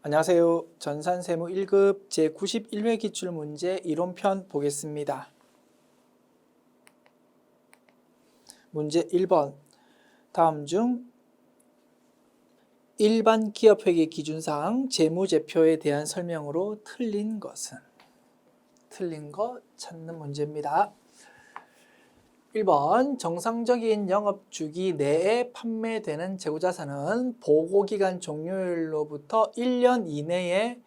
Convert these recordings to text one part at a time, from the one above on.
안녕하세요. 전산세무 1급 제91회 기출문제 이론편 보겠습니다. 문제 1번. 다음 중 일반 기업회계 기준상 재무제표에 대한 설명으로 틀린 것은? 틀린 거 찾는 문제입니다. 1번. 정상적인 영업주기 내에 판매되는 재고자산은 보고기간 종료일로부터 1년 이내에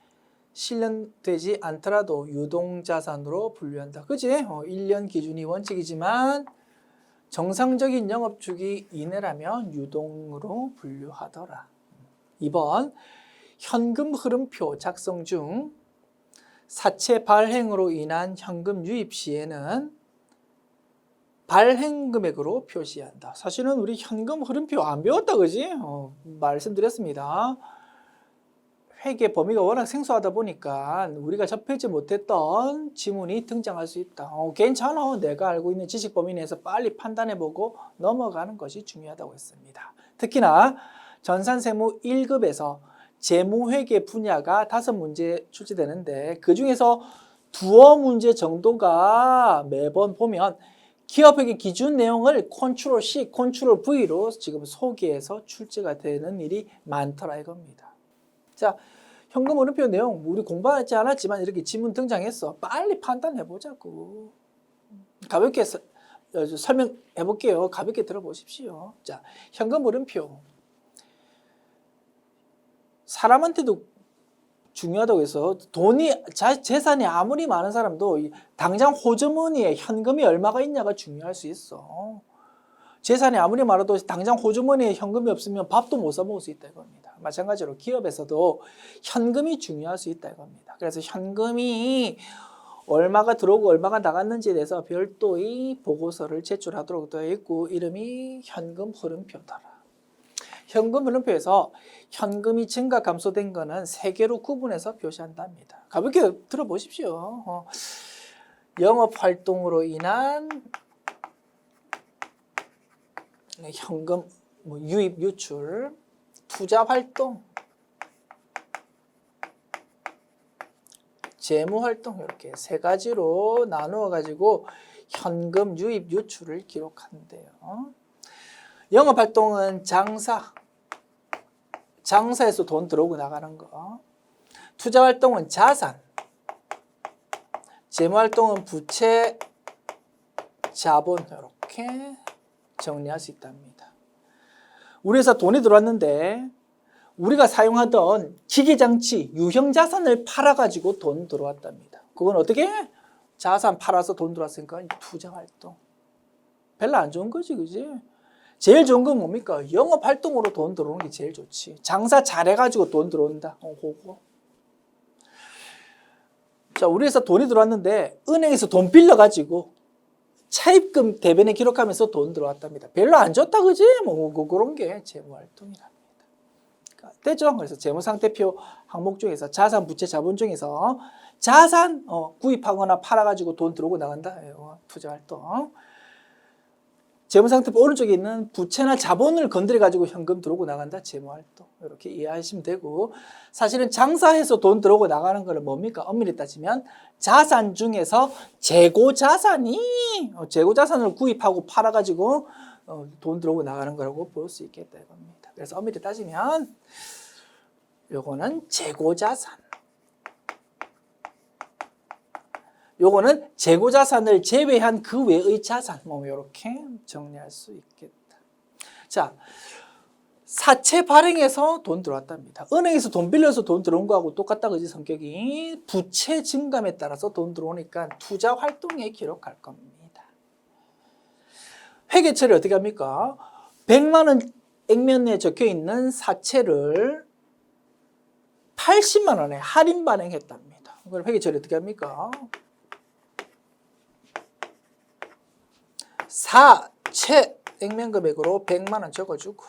실현되지 않더라도 유동자산으로 분류한다. 그지? 1년 기준이 원칙이지만 정상적인 영업주기 이내라면 유동으로 분류하더라. 2번. 현금 흐름표 작성 중 사채 발행으로 인한 현금 유입 시에는 발행 금액으로 표시한다. 사실은 우리 현금 흐름표 안 배웠다, 그지? 말씀드렸습니다. 회계 범위가 워낙 생소하다 보니까 우리가 접하지 못했던 지문이 등장할 수 있다. 괜찮아. 내가 알고 있는 지식 범위 내에서 빨리 판단해보고 넘어가는 것이 중요하다고 했습니다. 특히나 전산세무 1급에서 재무회계 분야가 5문제 출제되는데 그중에서 두어 문제 정도가 매번 보면 기업회계 기준 내용을 컨트롤 C, 컨트롤 V로 지금 소개해서 출제가 되는 일이 많더라 이겁니다. 자, 현금 흐름표 내용 우리 공부하지 않았지만 이렇게 지문 등장했어. 빨리 판단해보자고. 가볍게 설명해볼게요. 가볍게 들어보십시오. 자, 현금 흐름표. 사람한테도 중요하다고 해서 재산이 아무리 많은 사람도 당장 호주머니에 현금이 얼마가 있냐가 중요할 수 있어. 재산이 아무리 많아도 당장 호주머니에 현금이 없으면 밥도 못 사 먹을 수 있다 이겁니다. 마찬가지로 기업에서도 현금이 중요할 수 있다 이겁니다. 그래서 현금이 얼마가 들어오고 얼마가 나갔는지에 대해서 별도의 보고서를 제출하도록 되어 있고 이름이 현금 흐름표더라. 현금 흐름표에서 현금이 증가 감소된 거는 3개로 구분해서 표시한답니다. 가볍게 들어보십시오. 영업활동으로 인한 현금 유입 유출, 투자활동, 재무활동 이렇게 3가지로 나누어 가지고 현금 유입 유출을 기록한대요. 영업활동은 장사에서 돈 들어오고 나가는 거. 투자활동은 자산. 재무활동은 부채, 자본 이렇게 정리할 수 있답니다. 우리 회사 돈이 들어왔는데 우리가 사용하던 기계장치, 유형자산을 팔아가지고 돈 들어왔답니다. 그건 어떻게 해? 자산 팔아서 돈 들어왔으니까 투자활동. 별로 안 좋은 거지, 그지? 제일 좋은 건 뭡니까? 영업활동으로 돈 들어오는 게 제일 좋지. 장사 잘해가지고 돈 들어온다. 그거. 자, 우리 회사 돈이 들어왔는데 은행에서 돈 빌려가지고 차입금 대변에 기록하면서 돈 들어왔답니다. 별로 안 좋다, 그지? 그런 게 재무활동이랍니다. 됐죠? 그래서 재무상태표 항목 중에서 자산, 부채, 자본 중에서 자산 구입하거나 팔아가지고 돈 들어오고 나간다. 투자활동. 재무상태표 오른쪽에 있는 부채나 자본을 건드려가지고 현금 들어오고 나간다. 재무활동. 이렇게 이해하시면 되고 사실은 장사해서 돈 들어오고 나가는 거는 뭡니까? 엄밀히 따지면 자산 중에서 재고자산을 구입하고 팔아가지고 돈 들어오고 나가는 거라고 볼 수 있겠다 이겁니다. 그래서 엄밀히 따지면 요거는 재고자산. 요거는 재고자산을 제외한 그 외의 자산. 이렇게 정리할 수 있겠다. 자, 사채 발행해서 돈 들어왔답니다. 은행에서 돈 빌려서 돈 들어온 거하고 똑같다, 그지? 성격이. 부채 증감에 따라서 돈 들어오니까 투자 활동에 기록할 겁니다. 회계 처리 어떻게 합니까? 100만 원 액면에 적혀 있는 사채를 80만 원에 할인 발행했답니다. 그걸 회계 처리 어떻게 합니까? 사채 액면 금액으로 100만 원 적어주고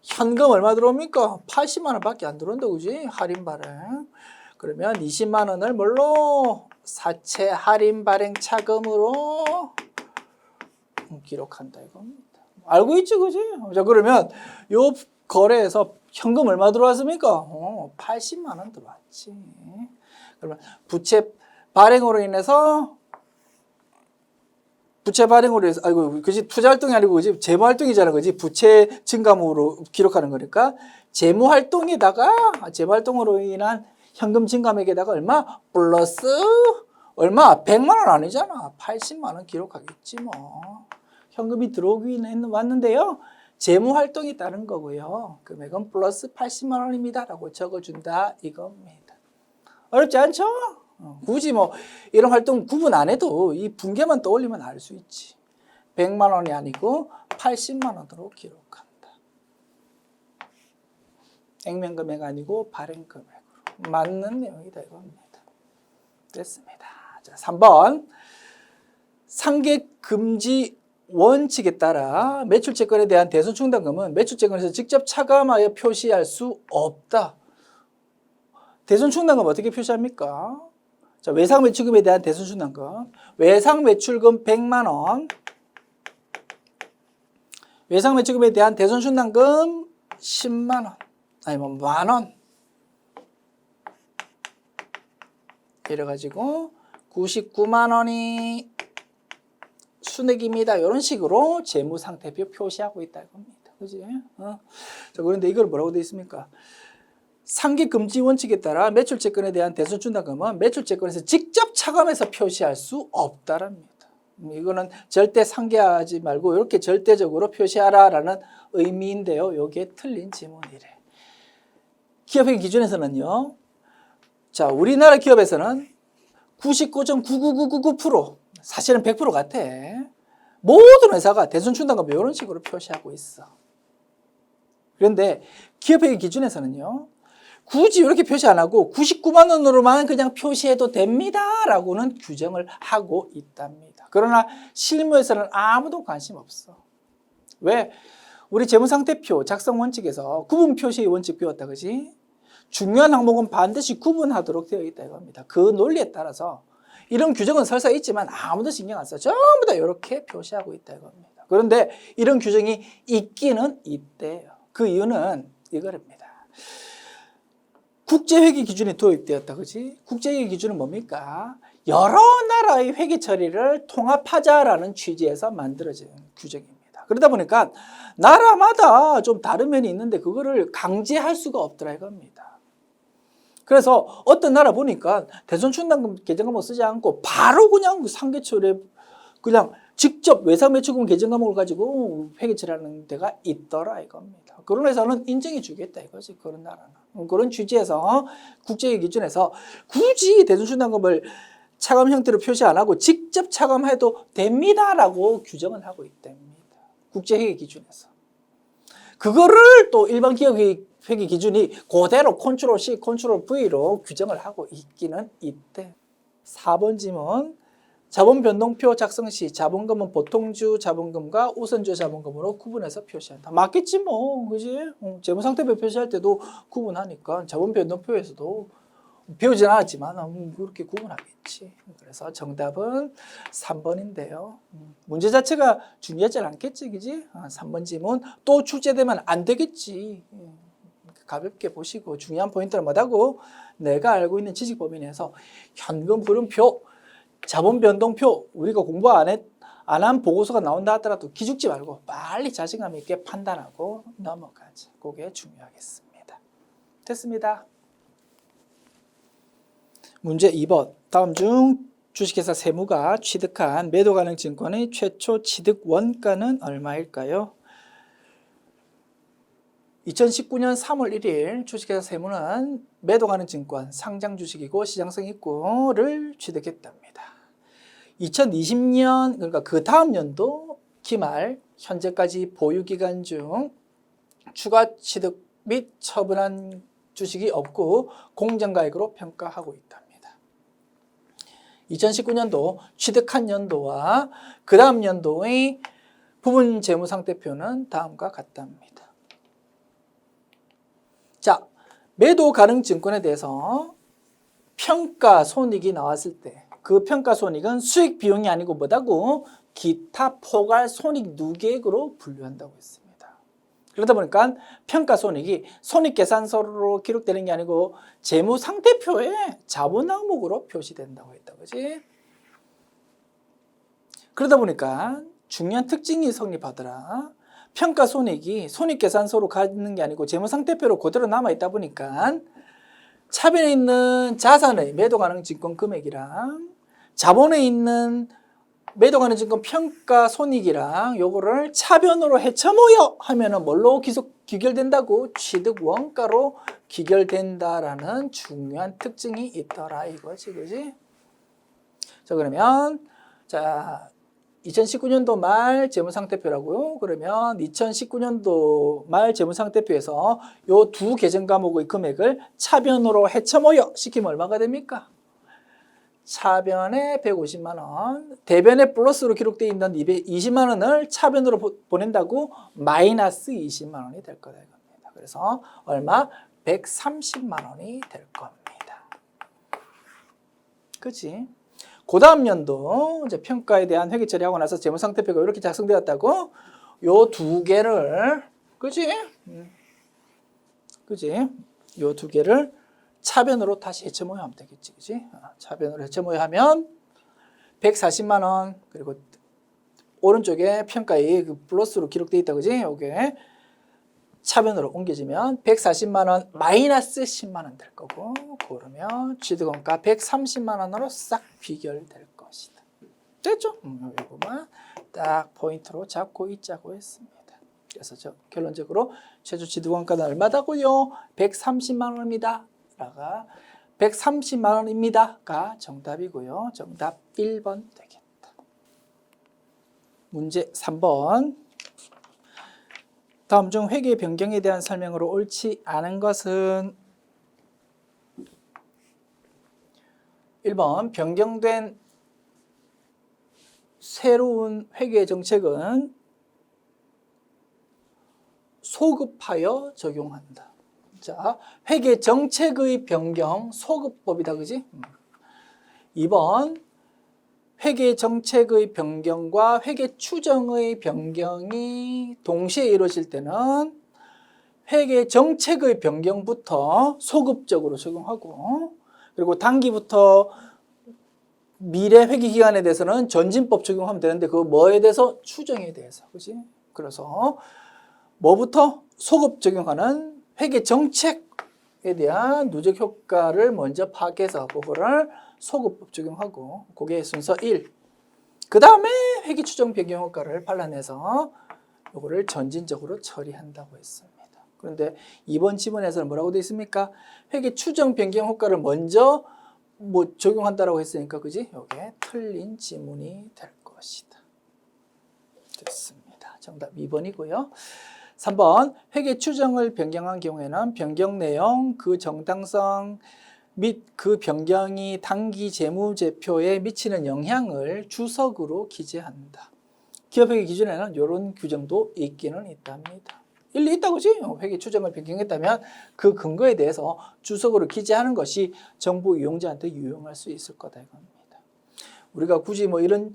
현금 얼마 들어옵니까? 80만 원밖에 안 들어온다, 그지? 할인 발행. 그러면 20만 원을 뭘로? 사채 할인 발행 차금으로 기록한다 이겁니다. 알고 있지, 그지? 자, 그러면 요 거래에서 현금 얼마 들어왔습니까? 80만 원 들어왔지. 그러면 부채 발행으로 인해서 아이고, 그지 투자 활동이 아니고 그지 재무 활동이잖아, 그지 부채 증감으로 기록하는 거니까 재무 활동에다가 재무 활동으로 인한 현금 증감액에다가 얼마 플러스 얼마 100만 원 아니잖아. 80만 원 기록하겠지 뭐. 현금이 들어오긴 왔는데요. 재무 활동이 따른 거고요. 금액은 플러스 80만 원입니다라고 적어준다 이겁니다. 어렵지 않죠? 굳이 뭐 이런 활동 구분 안 해도 이 분계만 떠올리면 알 수 있지. 100만 원이 아니고 80만 원으로 기록한다. 액면 금액 아니고 발행 금액으로. 맞는 내용이다 이겁니다. 됐습니다. 자, 3번. 상계 금지 원칙에 따라 매출채권에 대한 대손충당금은 매출채권에서 직접 차감하여 표시할 수 없다. 대손충당금 어떻게 표시합니까? 자, 외상매출금에 대한 대손충당금. 외상매출금 100만 원. 외상매출금에 대한 대손충당금 10만 원. 아니 뭐 만 원. 이래가지고 99만 원이 순액입니다. 이런 식으로 재무상태표 표시하고 있다 이겁니다. 그지? 자, 그런데 이걸 뭐라고 되어 있습니까? 상계금지 원칙에 따라 매출채권에 대한 대손충당금은 매출채권에서 직접 차감해서 표시할 수 없다랍니다. 이거는 절대 상계하지 말고 이렇게 절대적으로 표시하라라는 의미인데요. 이게 틀린 지문이래. 기업회계 기준에서는요. 자, 우리나라 기업에서는 99.99999% 사실은 100% 같아. 모든 회사가 대손충당금 이런 식으로 표시하고 있어. 그런데 기업회계 기준에서는요. 굳이 이렇게 표시 안 하고 99만 원으로만 그냥 표시해도 됩니다라고는 규정을 하고 있답니다. 그러나 실무에서는 아무도 관심 없어. 왜? 우리 재무상태표 작성 원칙에서 구분 표시의 원칙 배웠다, 그지? 중요한 항목은 반드시 구분하도록 되어 있다 이겁니다. 그 논리에 따라서 이런 규정은 설사 있지만 아무도 신경 안 써. 전부 다 이렇게 표시하고 있다 이겁니다. 그런데 이런 규정이 있기는 있대요. 그 이유는 이거랍니다. 국제회계 기준이 도입되었다, 그지? 국제회계 기준은 뭡니까? 여러 나라의 회계 처리를 통합하자라는 취지에서 만들어진 규정입니다. 그러다 보니까 나라마다 좀 다른 면이 있는데 그거를 강제할 수가 없더라 이겁니다. 그래서 어떤 나라 보니까 대손충당금 계정과목 쓰지 않고 바로 그냥 상계처리에 그냥 직접 외상매출금 계정과목을 가지고 회계 처리하는 데가 있더라 이겁니다. 그런 회사는 인정해 주겠다 이거지. 그런 나라는. 그런 취지에서 국제회계 기준에서 굳이 대손충당금을 차감 형태로 표시 안 하고 직접 차감해도 됩니다라고 규정을 하고 있답니다. 국제회계 기준에서. 그거를 또 일반 기업회계 기준이 그대로 컨트롤 C, 컨트롤 V로 규정을 하고 있기는 있대. 4번 지문. 자본변동표 작성 시 자본금은 보통주 자본금과 우선주 자본금으로 구분해서 표시한다. 맞겠지 뭐, 그지? 재무상태표 표시할 때도 구분하니까 자본변동표에서도 배우진 않았지만 그렇게 구분하겠지. 그래서 정답은 3번인데요. 문제 자체가 중요하지 않겠지, 그지? 3번 지문 또 출제되면 안 되겠지. 가볍게 보시고 중요한 포인트는 뭐다고? 내가 알고 있는 지식 범위 내에서 현금 흐름표, 자본 변동표 우리가 공부 안 한 보고서가 나온다 하더라도 기죽지 말고 빨리 자신감 있게 판단하고 넘어가자. 그게 중요하겠습니다. 됐습니다. 문제 2번. 다음 중 주식회사 세무가 취득한 매도 가능 증권의 최초 취득 원가는 얼마일까요? 2019년 3월 1일 주식회사 세무는 매도 가능 증권 상장 주식이고 시장성 있고를 취득했답니다. 2020년 그러니까 그 다음 연도 기말 현재까지 보유 기간 중 추가 취득 및 처분한 주식이 없고 공정가액으로 평가하고 있답니다. 2019년도 취득한 연도와 그 다음 연도의 부분 재무상태표는 다음과 같답니다. 자, 매도 가능 증권에 대해서 평가 손익이 나왔을 때 그 평가 손익은 수익 비용이 아니고 뭐다고? 기타 포괄 손익 누계액으로 분류한다고 했습니다. 그러다 보니까 평가손익이 손익계산서로 기록되는 게 아니고 재무상태표에 자본 항목으로 표시된다고 했다. 그지? 그러다 보니까 중요한 특징이 성립하더라. 평가손익이 손익계산서로 가는 게 아니고 재무상태표로 그대로 남아있다 보니까 차변에 있는 자산의 매도 가능 증권 금액이랑 자본에 있는 매도 가능 증권 평가 손익이랑 요거를 차변으로 해쳐모여 하면은 뭘로 귀결된다고? 취득 원가로 귀결된다라는 중요한 특징이 있더라 이거지, 그지? 자, 그러면 자 2019년도 말 재무상태표라고요. 그러면 2019년도 말 재무상태표에서 요 두 계정 과목의 금액을 차변으로 해쳐모여 시키면 얼마가 됩니까? 차변에 150만 원, 대변에 플러스로 기록되어 있는 220만 원을 차변으로 보낸다고 마이너스 20만 원이 될 거다 이겁니다. 그래서 얼마? 130만 원이 될 겁니다. 그치? 그 다음 연도 이제 평가에 대한 회계 처리하고 나서 재무상태표가 이렇게 작성되었다고 요 두 개를 그치? 그치? 요 두 개를 차변으로 다시 해쳐모여 하면 되겠지. 그치? 차변으로 해쳐모여 하면 140만 원 그리고 오른쪽에 평가이 그 플러스로 기록되어 있다. 그지? 요게 차변으로 옮겨지면 140만 원 마이너스 10만 원 될 거고 그러면 취득원가 130만 원으로 싹 귀결될 것이다. 됐죠? 이거만 딱 포인트로 잡고 있자고 했습니다. 그래서 결론적으로 최저 취득원가는 얼마다고요? 130만 원입니다. 라가 130만 원입니다가 정답이고요. 정답 1번 되겠다. 문제 3번. 다음 중 회계 변경에 대한 설명으로 옳지 않은 것은 1번 변경된 새로운 회계 정책은 소급하여 적용한다. 자, 회계 정책의 변경 소급법이다. 그지? 2번 회계 정책의 변경과 회계 추정의 변경이 동시에 이루어질 때는 회계 정책의 변경부터 소급적으로 적용하고 그리고 단기부터 미래 회계 기간에 대해서는 전진법 적용하면 되는데 그 뭐에 대해서? 추정에 대해서. 그지? 그래서 뭐부터? 소급 적용하는 회계 정책에 대한 누적 효과를 먼저 파악해서 그거를 소급법 적용하고 그게 순서 1. 그 다음에 회계 추정 변경 효과를 발라내서 이거를 전진적으로 처리한다고 했습니다. 그런데 이번 지문에서는 뭐라고 되어 있습니까? 회계 추정 변경 효과를 먼저 적용한다라고 했으니까 그지? 이게 틀린 지문이 될 것이다. 됐습니다. 정답 2번이고요. 3번 회계 추정을 변경한 경우에는 변경 내용, 그 정당성 및 그 변경이 단기 재무제표에 미치는 영향을 주석으로 기재한다. 기업회계 기준에는 이런 규정도 있기는 있답니다. 일리 있다 그지? 회계 추정을 변경했다면 그 근거에 대해서 주석으로 기재하는 것이 정부 이용자한테 유용할 수 있을 거다 이겁니다. 우리가 굳이 이런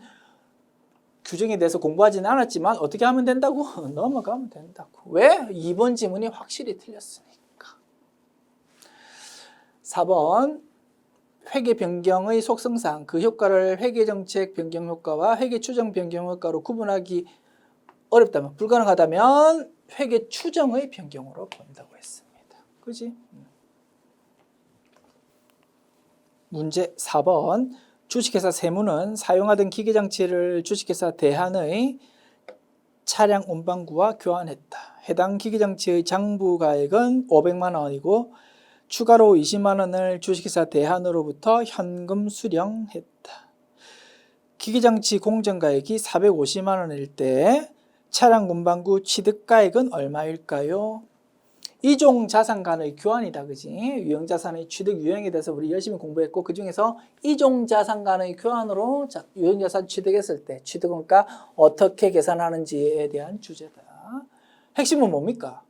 규정에 대해서 공부하지는 않았지만 어떻게 하면 된다고? 넘어가면 된다고. 왜? 2번 지문이 확실히 틀렸으니까. 4번 회계 변경의 속성상 그 효과를 회계정책 변경 효과와 회계 추정 변경 효과로 구분하기 어렵다면 불가능하다면 회계 추정의 변경으로 본다고 했습니다. 그지? 문제 4번 주식회사 세무는 사용하던 기계장치를 주식회사 대한의 차량 운반구와 교환했다. 해당 기계장치의 장부가액은 500만 원이고 추가로 20만 원을 주식회사 대한으로부터 현금 수령했다. 기계장치 공정가액이 450만 원일 때 차량 운반구 취득가액은 얼마일까요? 이종자산 간의 교환이다. 그지? 유형자산의 취득 유형에 대해서 우리 열심히 공부했고 그 중에서 이종자산 간의 교환으로 유형자산 취득했을 때 취득원가 어떻게 계산하는지에 대한 주제다. 핵심은 뭡니까?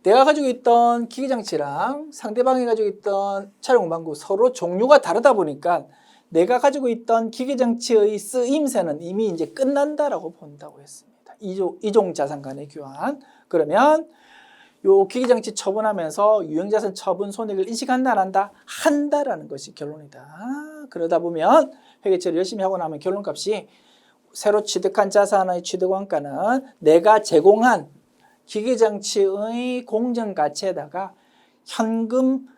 내가 가지고 있던 기계장치랑 상대방이 가지고 있던 차량 운반구 서로 종류가 다르다 보니까 내가 가지고 있던 기계장치의 쓰임새는 이미 이제 끝난다라고 본다고 했습니다. 이종 자산 간의 교환. 그러면 요 기기장치 처분하면서 유형자산 처분 손익을 인식한다 안 한다? 한다라는 것이 결론이다. 그러다 보면 회계처리 열심히 하고 나면 결론값이 새로 취득한 자산의 취득원가는 내가 제공한 기기장치의 공정가치에다가 현금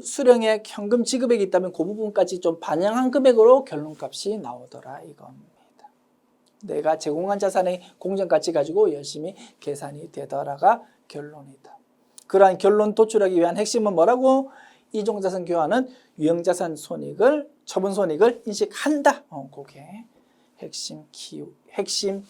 수령액, 현금 지급액이 있다면 그 부분까지 좀 반영한 금액으로 결론값이 나오더라 이겁니다. 내가 제공한 자산의 공정가치 가지고 열심히 계산이 되더라가 결론이다. 그러한 결론 도출하기 위한 핵심은 뭐라고? 이종자산 교환은 유형자산 손익을, 처분 손익을 인식한다. 그게 핵심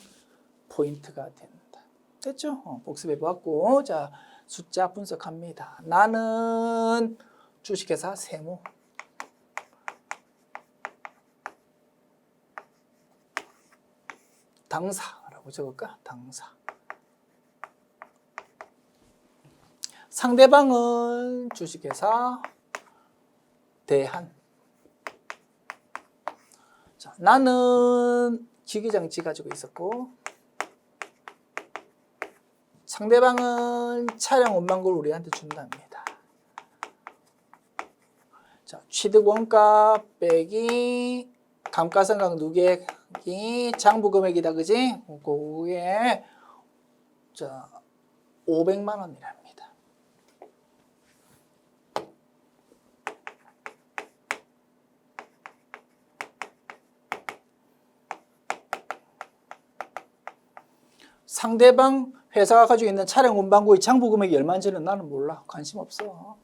포인트가 된다. 됐죠? 복습해 보았고, 자, 숫자 분석합니다. 나는 주식회사 세무. 당사라고 적을까? 당사. 상대방은 주식회사 대한. 자, 나는 기기장치 가지고 있었고, 상대방은 차량 원망금을 우리한테 준답니다. 자, 취득원가 빼기 감가상각 누계액이 장부금액이다, 그지? 그게 자 500만 원이랍니다. 상대방 회사가 가지고 있는 차량 운반구의 장부금액이 얼마인지는 나는 몰라. 관심 없어.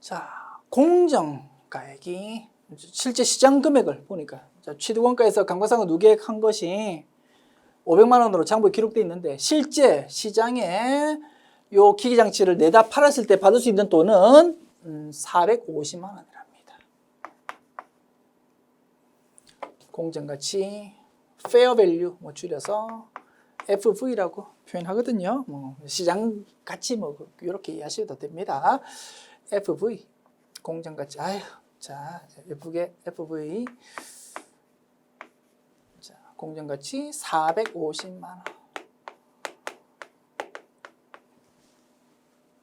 자, 공정가액이 실제 시장 금액을 보니까 자, 취득원가에서 감가상각 누계액 한 것이 500만 원으로 장부에 기록되어 있는데 실제 시장에 요 기기장치를 내다 팔았을 때 받을 수 있는 돈은 450만 원이랍니다. 공정가치 fair value 뭐 줄여서 FV라고 표현하거든요. 뭐 시장 가치 뭐 이렇게 이해하셔도 됩니다. FV 공정가치. 아유, 자 예쁘게 FV. 자 공정가치 450만 원.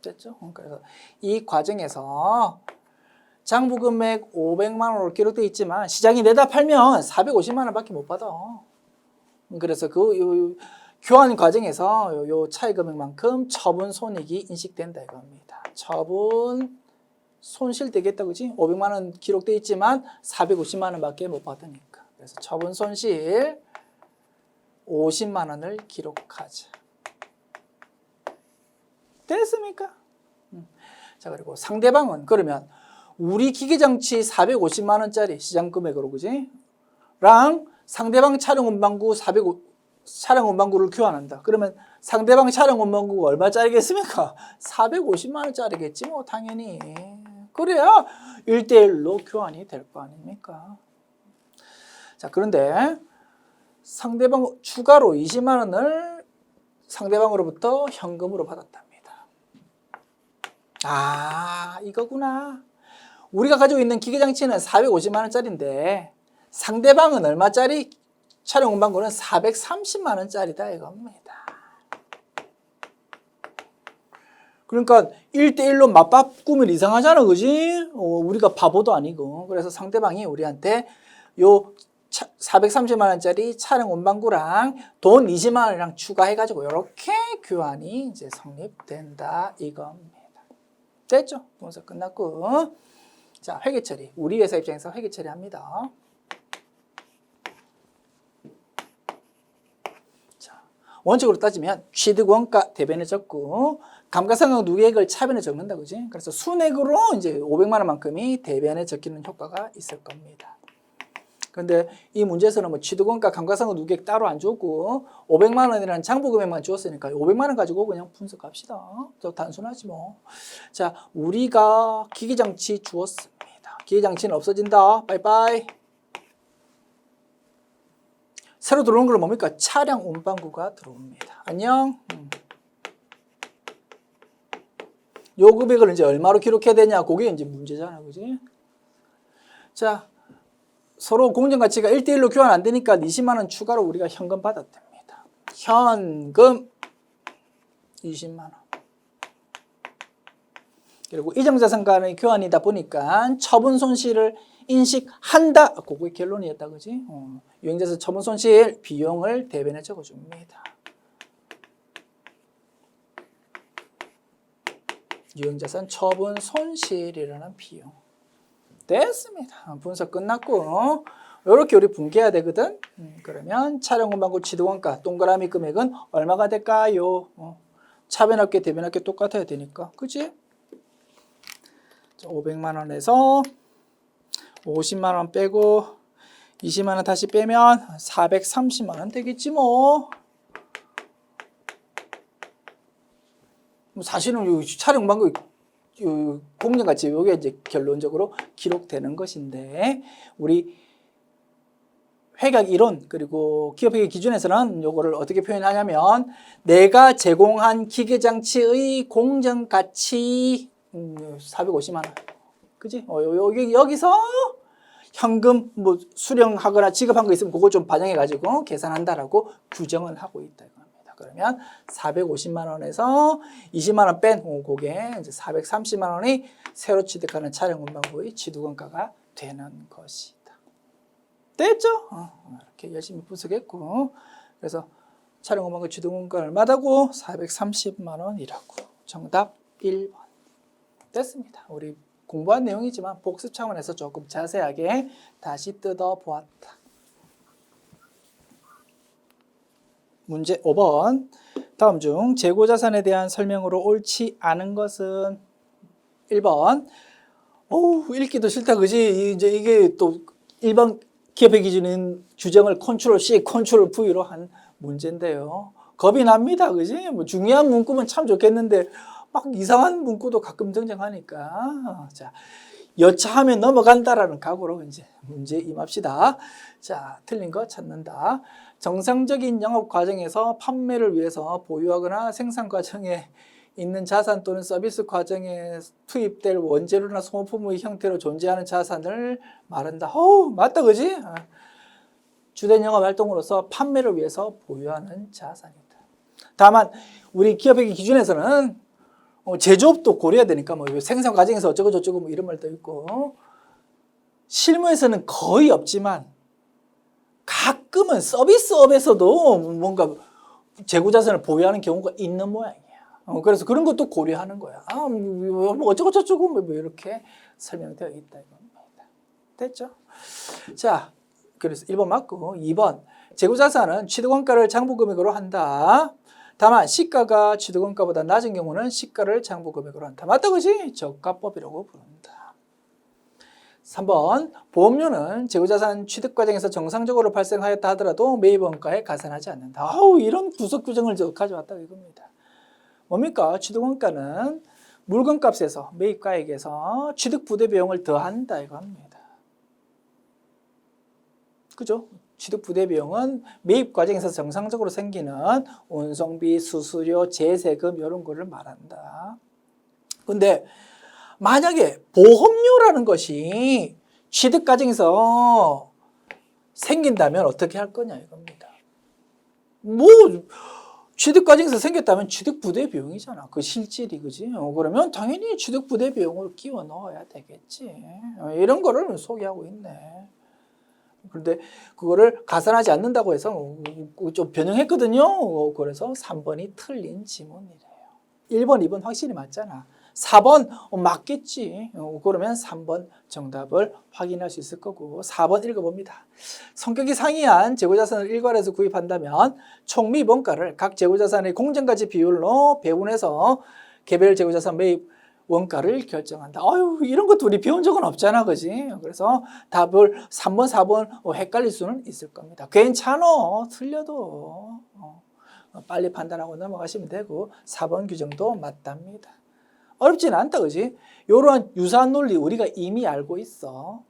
됐죠? 그래서 이 과정에서 장부금액 500만 원으로 기록되어 있지만 시장이 내다 팔면 450만 원밖에 못 받아. 그래서 그 교환 과정에서 요 차이 금액만큼 처분 손익이 인식된다 이겁니다. 처분 손실 되겠다, 그지? 500만 원 기록되어 있지만 450만 원밖에 못 받으니까. 그래서 처분 손실 50만 원을 기록하자. 됐습니까? 자, 그리고 상대방은 그러면 우리 기계장치 450만 원짜리 시장 금액으로, 그지? 랑 상대방 차량 운반구 차량 운반구를 교환한다. 그러면 상대방 차량 운반구가 얼마짜리겠습니까? 450만 원짜리겠지 뭐 당연히. 그래야 1대1로 교환이 될 거 아닙니까? 자, 그런데 상대방 추가로 20만 원을 상대방으로부터 현금으로 받았답니다. 아, 이거구나. 우리가 가지고 있는 기계장치는 450만 원짜리인데 상대방은 얼마짜리? 차량 운반구는 430만 원짜리다 이겁니다. 그러니까 1대1로 맞바꾸면 이상하잖아, 그지? 우리가 바보도 아니고. 그래서 상대방이 우리한테 요 430만 원짜리 차량 운반구랑 돈 20만 원이랑 추가해가지고 이렇게 교환이 이제 성립된다 이겁니다. 됐죠? 분석 끝났고. 자, 회계처리. 우리 회사 입장에서 회계처리 합니다. 자, 원칙으로 따지면 취득원가 대변에 적고 감가상각 누계액을 차변에 적는다, 그지? 그래서 순액으로 이제 500만 원만큼이 대변에 적히는 효과가 있을 겁니다. 그런데 이 문제에서는 뭐 취득원가, 감가상각 누계액 따로 안 줬고 500만 원이라는 장부금액만 주었으니까 500만 원 가지고 그냥 분석합시다. 더 단순하지 뭐. 자, 우리가 기기장치 주었습니다. 기기장치는 없어진다. 빠이빠이. 새로 들어오는 건 뭡니까? 차량 운반구가 들어옵니다. 안녕. 요 금액을 이제 얼마로 기록해야 되냐? 그게 이제 문제잖아, 그지? 자, 서로 공정가치가 1대1로 교환 안 되니까 20만 원 추가로 우리가 현금 받았답니다. 현금 20만 원. 그리고 이정자산 간의 교환이다 보니까 처분 손실을 인식한다. 그게 결론이었다, 그지? 유형자산 처분 손실 비용을 대변에 적어줍니다. 유형자산 처분 손실이라는 비용. 됐습니다. 분석 끝났고 이렇게 우리 분개해야 되거든. 그러면 촬영금하고 취득원가 동그라미 금액은 얼마가 될까요? 차변합계 대변합계 똑같아야 되니까, 그치? 500만 원에서 50만 원 빼고 20만 원 다시 빼면 430만 원 되겠지 뭐. 사실은 촬영 방금 공정가치 요게 이제 결론적으로 기록되는 것인데 우리 회각 이론 그리고 기업회계 기준에서는 요거를 어떻게 표현하냐면 내가 제공한 기계장치의 공정가치 450만 원. 그지? 여기서 현금 뭐 수령하거나 지급한 거 있으면 그거 좀 반영해 가지고 계산한다라고 규정을 하고 있다 이겁니다. 그러면 450만 원에서 20만 원 뺀 그게 이제 430만 원이 새로 취득하는 촬영금방구의 취득원가가 되는 것이다. 됐죠? 이렇게 열심히 분석했고 그래서 촬영금방구 취득원가 얼마다고? 430만 원이라고. 정답 1번. 됐습니다. 우리 공부한 내용이지만 복습 차원에서 조금 자세하게 다시 뜯어보았다. 문제 5번. 다음 중 재고자산에 대한 설명으로 옳지 않은 것은 1번. 읽기도 싫다, 그지? 이제 이게 또 일반 기업의 기준인 규정을 컨트롤 C, 컨트롤 V로 한 문제인데요. 겁이 납니다, 그지? 뭐 중요한 문구면 참 좋겠는데 막 이상한 문구도 가끔 등장하니까. 자, 여차하면 넘어간다라는 각오로 이제 문제 임합시다. 자, 틀린 거 찾는다. 정상적인 영업 과정에서 판매를 위해서 보유하거나 생산 과정에 있는 자산 또는 서비스 과정에 투입될 원재료나 소모품의 형태로 존재하는 자산을 말한다. 맞다, 그지? 주된 영업 활동으로서 판매를 위해서 보유하는 자산이다. 다만 우리 기업회계 기준에서는 제조업도 고려해야 되니까 뭐 생산 과정에서 어쩌고 저쩌고 뭐 이런 말도 있고 실무에서는 거의 없지만 가끔은 서비스업에서도 뭔가 재고자산을 보유하는 경우가 있는 모양이야. 그래서 그런 것도 고려하는 거야. 뭐 어쩌고 저쩌고 뭐 이렇게 설명되어 있다 이겁니다. 됐죠? 자, 그래서 1번 맞고 2번 재고자산은 취득원가를 장부금액으로 한다. 다만 시가가 취득원가보다 낮은 경우는 시가를 장부금액으로 한다. 맞다, 그지? 저가법이라고 부른다. 3번 보험료는 재고자산 취득 과정에서 정상적으로 발생하였다 하더라도 매입원가에 가산하지 않는다. 이런 부속 규정을 가져왔다 이겁니다. 뭡니까? 취득원가는 물건값에서 매입가액에서 취득 부대 비용을 더한다 이겁니다. 그죠? 취득 부대 비용은 매입 과정에서 정상적으로 생기는 운송비, 수수료, 제세금 이런 거를 말한다. 근데 만약에 보험료라는 것이 취득 과정에서 생긴다면 어떻게 할 거냐 이겁니다. 뭐 취득 과정에서 생겼다면 취득 부대 비용이잖아. 그 실질이, 그지? 그러면 당연히 취득 부대 비용을 끼워 넣어야 되겠지. 이런 거를 소개하고 있네. 그런데 그거를 가산하지 않는다고 해서 좀 변형했거든요. 그래서 3번이 틀린 지문이래요. 1번, 2번 확실히 맞잖아. 4번 맞겠지. 그러면 3번 정답을 확인할 수 있을 거고 4번 읽어봅니다. 성격이 상이한 재고자산을 일괄해서 구입한다면 총매입원가를 각 재고자산의 공정가치 비율로 배분해서 개별 재고자산 매입 원가를 결정한다. 이런 것도 우리 배운 적은 없잖아, 그지? 그래서 답을 3번, 4번 헷갈릴 수는 있을 겁니다. 괜찮아, 틀려도 빨리 판단하고 넘어가시면 되고 4번 규정도 맞답니다. 어렵지는 않다, 그지? 이러한 유사한 논리 우리가 이미 알고 있어.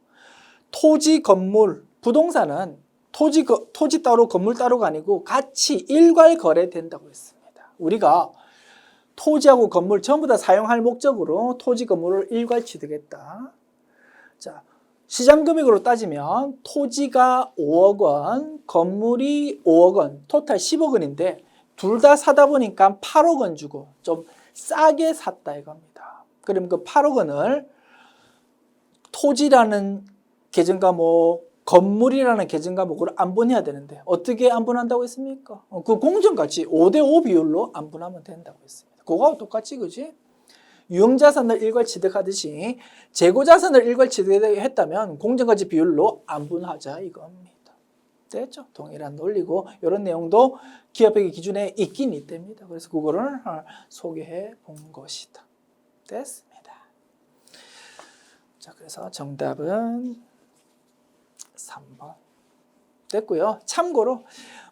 토지, 건물, 부동산은 토지 따로 건물 따로가 아니고 같이 일괄 거래된다고 했습니다. 우리가 토지하고 건물 전부 다 사용할 목적으로 토지 건물을 일괄 취득했다. 자, 시장 금액으로 따지면 토지가 5억 원, 건물이 5억 원, 토탈 10억 원인데 둘 다 사다 보니까 8억 원 주고 좀 싸게 샀다 이겁니다. 그럼 그 8억 원을 토지라는 계정 과목, 건물이라는 계정 과목으로 안분해야 되는데 어떻게 안분한다고 했습니까? 그 공정가치 5대5 비율로 안분하면 된다고 했습니다. 그거하고 똑같이 그지? 유형자산을 일괄 취득하듯이 재고자산을 일괄 취득했다면 공정가치 비율로 안분하자 이겁니다. 됐죠? 동일한 논리고 이런 내용도 기업회계 기준에 있긴 있답니다. 그래서 그거를 소개해 본 것이다. 됐습니다. 자, 그래서 정답은 3번 됐고요. 참고로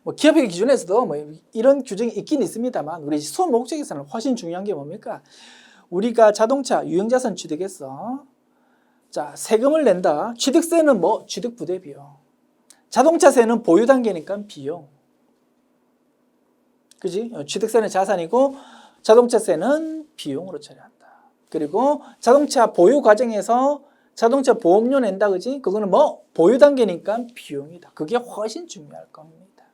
뭐 기업회계 기준에서도 뭐 이런 규정이 있긴 있습니다만 우리 수업 목적에서는 훨씬 중요한 게 뭡니까? 우리가 자동차 유형자산 취득했어. 자, 세금을 낸다. 취득세는 뭐? 취득부대 비용. 자동차세는 보유 단계니까 비용. 그지? 취득세는 자산이고 자동차세는 비용으로 처리한다. 그리고 자동차 보유 과정에서 자동차 보험료 낸다. 그지? 그거는 뭐? 보유 단계니까 비용이다. 그게 훨씬 중요할 겁니다.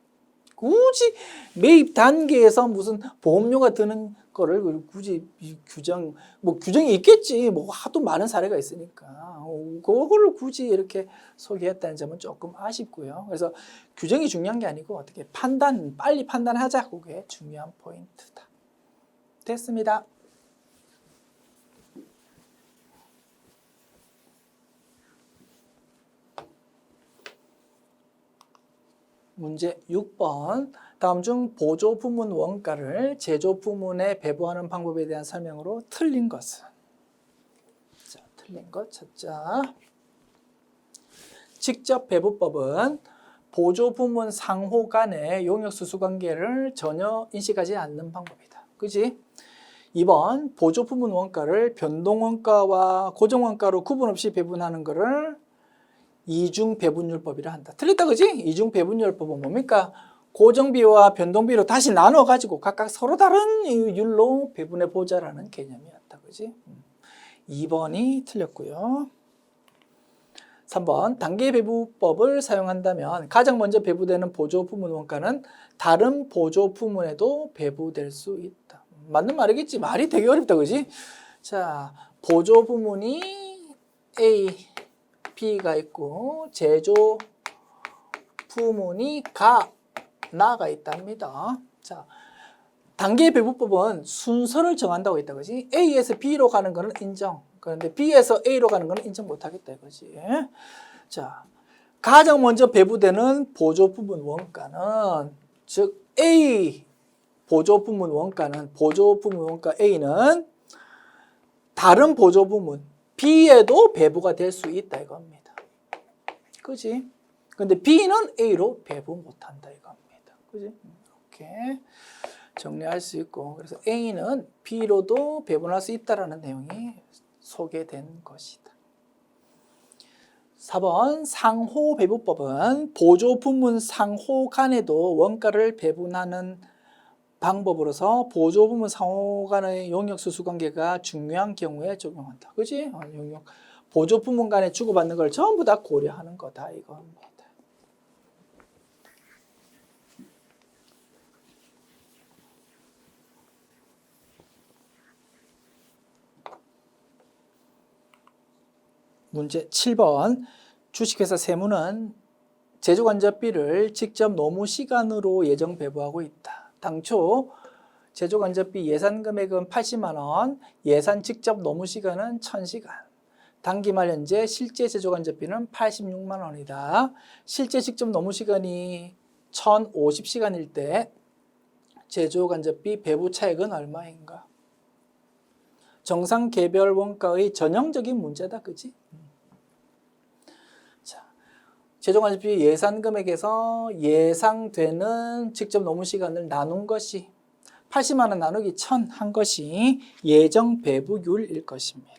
굳이 매입 단계에서 무슨 보험료가 드는 거를 굳이 규정이 있겠지. 뭐 하도 많은 사례가 있으니까. 그거를 굳이 이렇게 소개했다는 점은 조금 아쉽고요. 그래서 규정이 중요한 게 아니고 어떻게 빨리 판단하자. 그게 중요한 포인트다. 됐습니다. 문제 6번. 다음 중 보조 부문 원가를 제조 부문에 배부하는 방법에 대한 설명으로 틀린 것은? 자, 틀린 것 찾자. 직접 배부법은 보조 부문 상호 간의 용역 수수 관계를 전혀 인식하지 않는 방법이다. 그지? 2번. 보조 부문 원가를 변동 원가와 고정 원가로 구분 없이 배분하는 것을 이중 배분율법이라 한다. 틀렸다 그지? 이중 배분율법은 뭡니까? 고정비와 변동비로 다시 나눠가지고 각각 서로 다른 율로 배분해 보자라는 개념이었다. 그지? 2번이 틀렸고요. 3번. 단계 배부법을 사용한다면 가장 먼저 배부되는 보조 부문 원가는 다른 보조 부문에도 배부될 수 있다. 맞는 말이겠지? 말이 되게 어렵다. 그지? 자, 보조 부문이 A, B가 있고 제조 부문이 나가 있답니다. 자, 단계 배부법은 순서를 정한다고 했다. 그지? A에서 B로 가는 거는 인정. 그런데 B에서 A로 가는 거는 인정 못 하겠다. 이거지. 자, 가장 먼저 배부되는 보조 부문 원가는 즉 A 보조 부문 원가는 A는 다른 보조 부문 B에도 배부가 될 수 있다 이겁니다. 그지? 근데 B는 A로 배부 못한다 이겁니다. 그지? 이렇게 정리할 수 있고, 그래서 A는 B로도 배분할 수 있다라는 내용이 소개된 것이다. 4번. 상호 배부법은 보조 부문 상호 간에도 원가를 배분하는 방법으로서 보조 부문 상호 간의 용역 수수 관계가 중요한 경우에 적용한다. 그지? 용역 보조 부문 간에 주고받는 걸 전부 다 고려하는 거다 이겁니다. 문제 7번. 주식회사 세무는 제조간접비를 직접 노무 시간으로 예정 배부하고 있다. 당초 제조간접비 예산 금액은 80만 원, 예산 직접 노무 시간은 1000시간. 단기말 현재 실제 제조간접비는 86만 원이다. 실제 직접 노무 시간이 1050시간일 때 제조간접비 배부 차액은 얼마인가? 정상 개별 원가의 전형적인 문제다. 그지? 자, 제조간접비 예산 금액에서 예상되는 직접 노무 시간을 나눈 것이 80만 원 나누기 1000 한 것이 예정 배부율일 것입니다.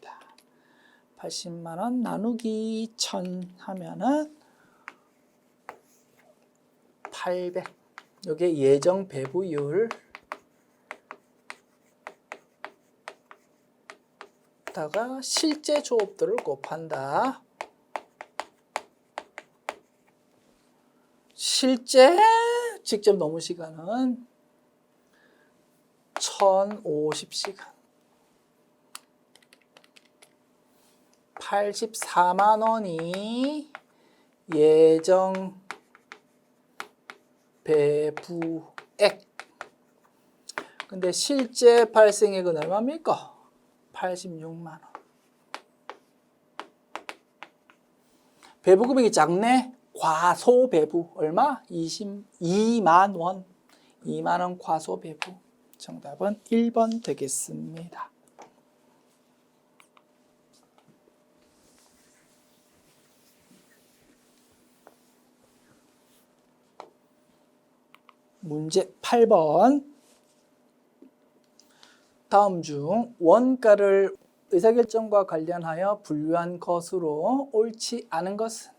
80만 원 나누기 1000 하면은 800. 이게 예정 배부율 다가 실제 조업들을 곱한다. 실제 직접 노무 시간은 1050시간. 84만 원이 예정 배부액. 근데 실제 발생액은 얼마입니까? 86만 원. 배부 금액이 작네. 과소 배부 얼마? 22만 원. 2만 원 과소 배부. 정답은 1번 되겠습니다. 문제 8번. 다음 중 원가를 의사결정과 관련하여 분류한 것으로 옳지 않은 것은?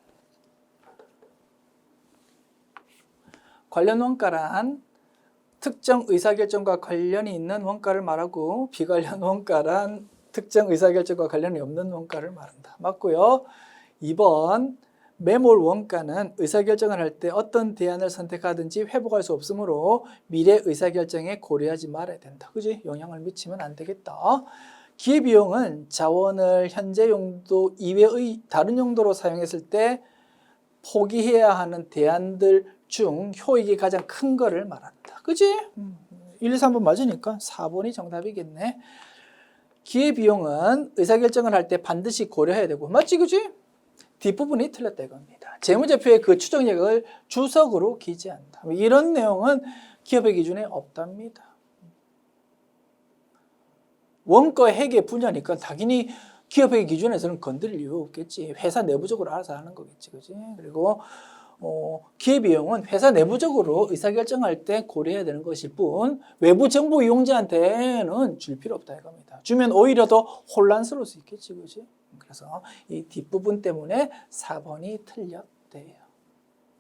관련 원가란 특정 의사결정과 관련이 있는 원가를 말하고 비관련 원가란 특정 의사결정과 관련이 없는 원가를 말한다. 맞고요. 2번 매몰 원가는 의사결정을 할 때 어떤 대안을 선택하든지 회복할 수 없으므로 미래 의사결정에 고려하지 말아야 된다. 그지? 영향을 미치면 안 되겠다. 기회비용은 자원을 현재 용도 이외의 다른 용도로 사용했을 때 포기해야 하는 대안들 중 효익이 가장 큰 거를 말한다. 그지? 1, 2, 3번 맞으니까 4번이 정답이겠네. 기회비용은 의사결정을 할 때 반드시 고려해야 되고 맞지? 그지? 뒷부분이 틀렸다 이겁니다. 재무제표의 그 추정액을 주석으로 기재한다. 이런 내용은 기업의 기준에 없답니다. 원가 회계 분야니까 당연히 기업의 기준에서는 건드릴 이유 없겠지. 회사 내부적으로 알아서 하는 거겠지. 그지? 그리고 기회비용은 회사 내부적으로 의사결정할 때 고려해야 되는 것일 뿐 외부 정보 이용자한테는 줄 필요 없다 이겁니다. 주면 오히려 더 혼란스러울 수 있겠지. 그지? 그래서 이 뒷부분 때문에 4번이 틀렸대요.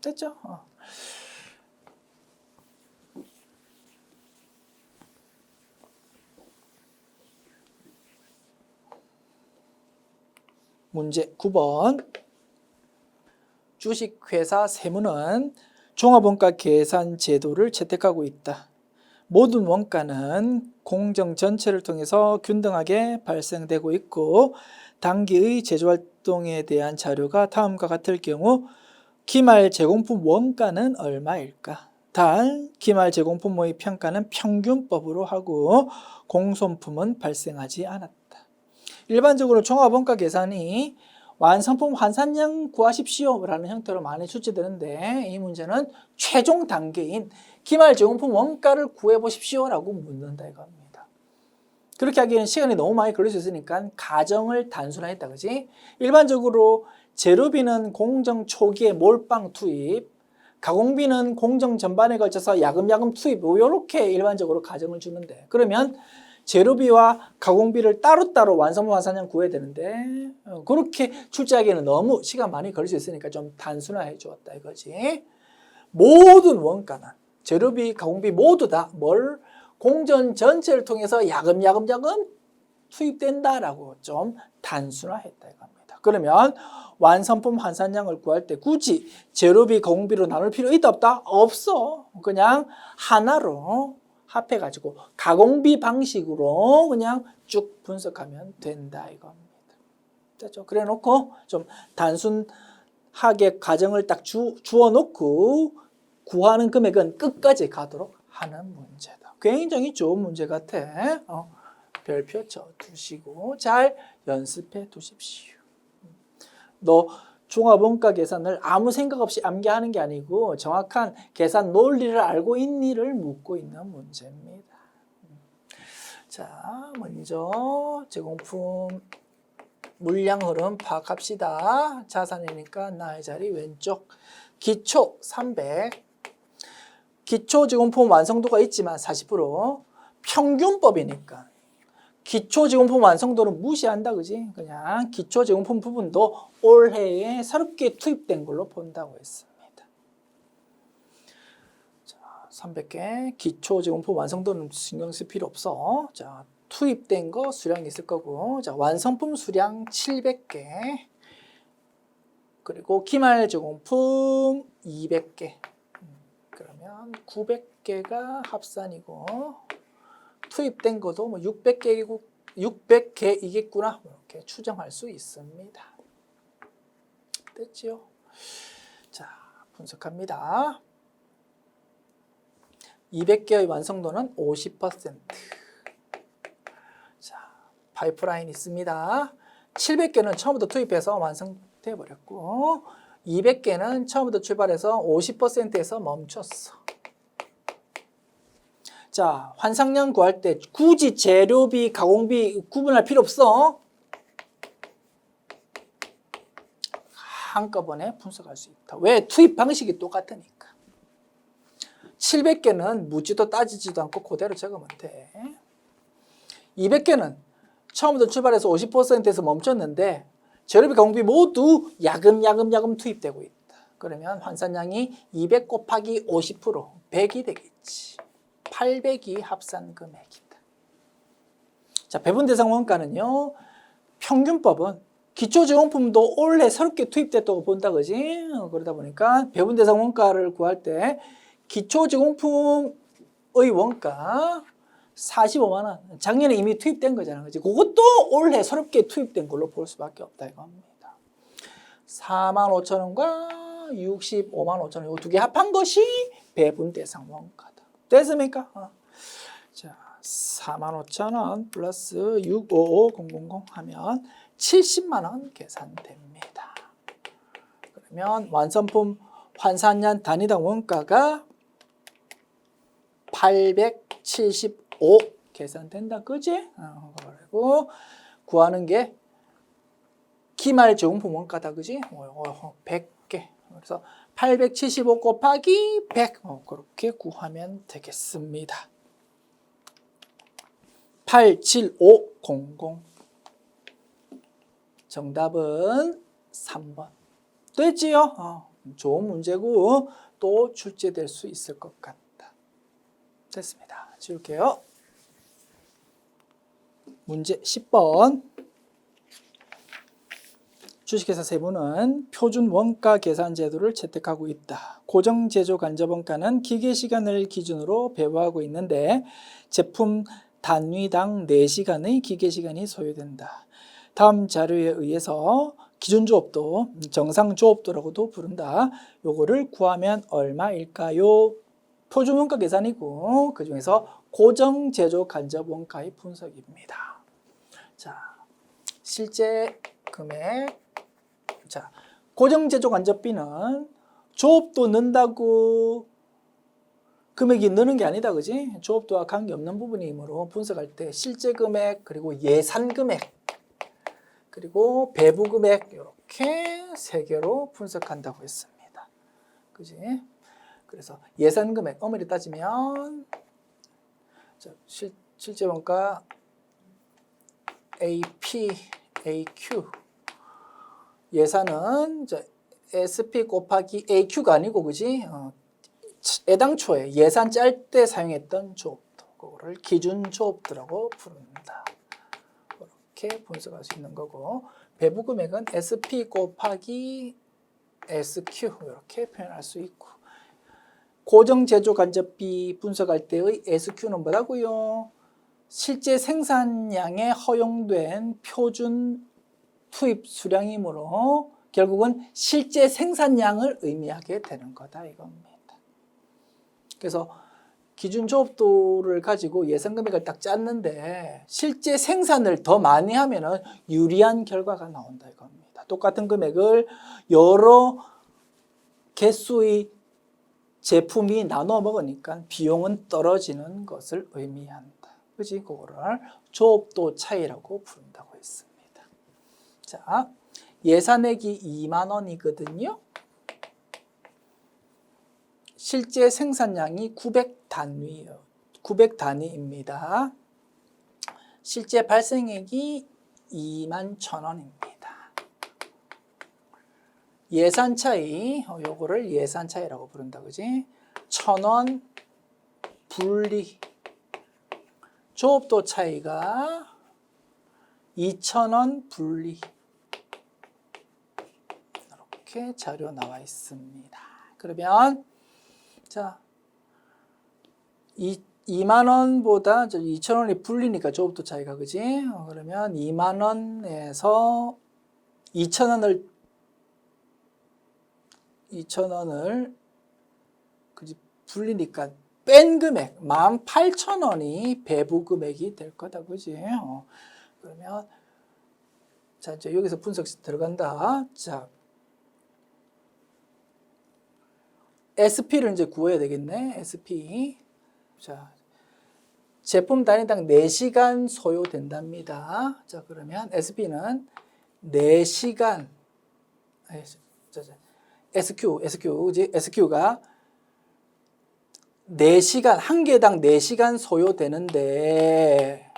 됐죠? 문제 9번. 주식회사 세무는 종합원가 계산 제도를 채택하고 있다. 모든 원가는 공정 전체를 통해서 균등하게 발생되고 있고 당기의 제조활동에 대한 자료가 다음과 같을 경우 기말 제공품 원가는 얼마일까? 단, 기말 제공품의 평가는 평균법으로 하고 공손품은 발생하지 않았다. 일반적으로 종합원가 계산이 완성품 환산량 구하십시오 라는 형태로 많이 출제되는데 이 문제는 최종 단계인 기말 제공품 원가를 구해보십시오 라고 묻는다 이겁니다. 그렇게 하기에는 시간이 너무 많이 걸릴 수 있으니까 가정을 단순화했다. 그지? 일반적으로 재료비는 공정 초기에 몰빵 투입, 가공비는 공정 전반에 걸쳐서 야금야금 투입 이렇게 일반적으로 가정을 주는데 그러면 재료비와 가공비를 따로따로 완성품 환산량 구해야 되는데 그렇게 출제하기에는 너무 시간 많이 걸릴 수 있으니까 좀 단순화해 주었다 이거지. 모든 원가는 재료비, 가공비 모두 다 뭘 공정 전체를 통해서 야금야금 투입된다라고 좀 단순화했다 이겁니다. 그러면 완성품 환산량을 구할 때 굳이 재료비, 가공비로 나눌 필요 있다 없다? 없어. 그냥 하나로 합해가지고 가공비 방식으로 그냥 쭉 분석하면 된다 이겁니다. 됐죠? 그래 놓고 좀 단순하게 가정을 딱 주어놓고 구하는 금액은 끝까지 가도록 하는 문제다. 굉장히 좋은 문제 같아. 별표 쳐두시고 잘 연습해 두십시오. 너 종합원가 계산을 아무 생각 없이 암기하는 게 아니고 정확한 계산 논리를 알고 있니를 묻고 있는 문제입니다. 자, 먼저 제공품 물량 흐름 파악합시다. 자산이니까 나의 자리 왼쪽. 기초 300. 기초 제공품 완성도가 있지만 40%. 평균법이니까. 기초 제공품 완성도는 무시한다, 그지? 그냥 기초 제공품 부분도 올해에 새롭게 투입된 걸로 본다고 했습니다. 자, 300개. 기초 제공품 완성도는 신경 쓸 필요 없어. 자, 투입된 거 수량이 있을 거고. 자, 완성품 수량 700개. 그리고 기말 제공품 200개. 그러면 900개가 합산이고 투입된 것도 뭐 600개이겠구나. 이렇게 추정할 수 있습니다. 됐지요? 자, 분석합니다. 200개의 완성도는 50%. 자, 파이프라인 있습니다. 700개는 처음부터 투입해서 완성돼 버렸고 200개는 처음부터 출발해서 50%에서 멈췄어. 자, 환상량 구할 때 굳이 재료비, 가공비 구분할 필요 없어. 한꺼번에 분석할 수 있다. 왜? 투입 방식이 똑같으니까. 700개는 묻지도 따지지도 않고 그대로 적으면 돼. 200개는 처음부터 출발해서 50%에서 멈췄는데 재료비, 가공비 모두 야금야금 투입되고 있다. 그러면 환산량이 200 곱하기 50% 100이 되겠지. 800이 합산 금액이다. 자, 배분 대상 원가는요. 평균법은 기초제공품도 올해 새롭게 투입됐다고 본다, 그지? 그러다 보니까 배분 대상 원가를 구할 때 기초제공품의 원가 45만 원. 작년에 이미 투입된 거잖아, 그지? 그것도 올해 새롭게 투입된 걸로 볼 수밖에 없다 이겁니다. 45,000원과 65만 5천 원, 이 두 개 합한 것이 배분 대상 원가다. 됐습니까? 자, 45,000원 플러스 655000 하면 70만 원 계산됩니다. 그러면 완성품 환산량 단위당 원가가 875 계산된다, 그지? 그리고 구하는 게 기말 제공품 원가다, 그지? 100개. 그래서 875 곱하기 100 그렇게 구하면 되겠습니다. 87500 정답은 3번. 됐지요? 좋은 문제고 또 출제될 수 있을 것 같다. 됐습니다. 지울게요. 문제 10번. 주식회사 세부는 표준 원가 계산 제도를 채택하고 있다. 고정 제조 간접 원가는 기계 시간을 기준으로 배부하고 있는데 제품 단위당 4시간의 기계 시간이 소요된다. 다음 자료에 의해서 기준 조업도 정상 조업도라고도 부른다. 요거를 구하면 얼마일까요? 표준 원가 계산이고 그 중에서 고정 제조 간접 원가의 분석입니다. 자, 실제 금액. 자, 고정 제조 간접비는 조업도 넣는다고 금액이 느는 게 아니다, 그지? 조업도와 관계없는 부분이므로 분석할 때 실제 금액, 그리고 예산 금액, 그리고 배부 금액 이렇게 세 개로 분석한다고 했습니다. 그지? 그래서 예산 금액 엄밀히 따지면 자, 실제 원가 AP, AQ 예산은 SP 곱하기 AQ가 아니고, 그지? 애당초에 예산 짤 때 사용했던 조업도, 그거를 기준 조업도라고 부른다. 이렇게 분석할 수 있는 거고, 배부 금액은 SP 곱하기 SQ 이렇게 표현할 수 있고, 고정 제조 간접비 분석할 때의 SQ는 뭐라고요? 실제 생산량에 허용된 표준 투입 수량이므로 결국은 실제 생산량을 의미하게 되는 거다 이겁니다. 그래서 기준 조업도를 가지고 예산 금액을 딱 짰는데 실제 생산을 더 많이 하면은 유리한 결과가 나온다 이겁니다. 똑같은 금액을 여러 개수의 제품이 나눠 먹으니까 비용은 떨어지는 것을 의미한다. 그지? 그거를 조업도 차이라고 부른다고 했습니다. 자, 예산액이 2만 원이거든요. 실제 생산량이 900단위예요. 900단위입니다. 실제 발생액이 21,000원입니다. 예산 차이, 요거를 예산 차이라고 부른다, 그지? 1,000원 분리. 조업도 차이가 2,000원 분리. 이렇게 이렇게 자료 나와 있습니다. 그러면 자 2만 원보다 2천 원이 불리니까 조금 더 차이가 그지? 그러면 2만 원에서 2천 원을 그지 불리니까 뺀 금액 18,000원이 배부 금액이 될 거다 그지? 그러면 자 이제 여기서 분석 들어간다. 자 SP를 이제 구해야 되겠네. SP. 자, 제품 단위당 4시간 소요된답니다. 자, 그러면 SP는 4시간, SQ, SQ가 4시간, 한 개당 4시간 소요되는데,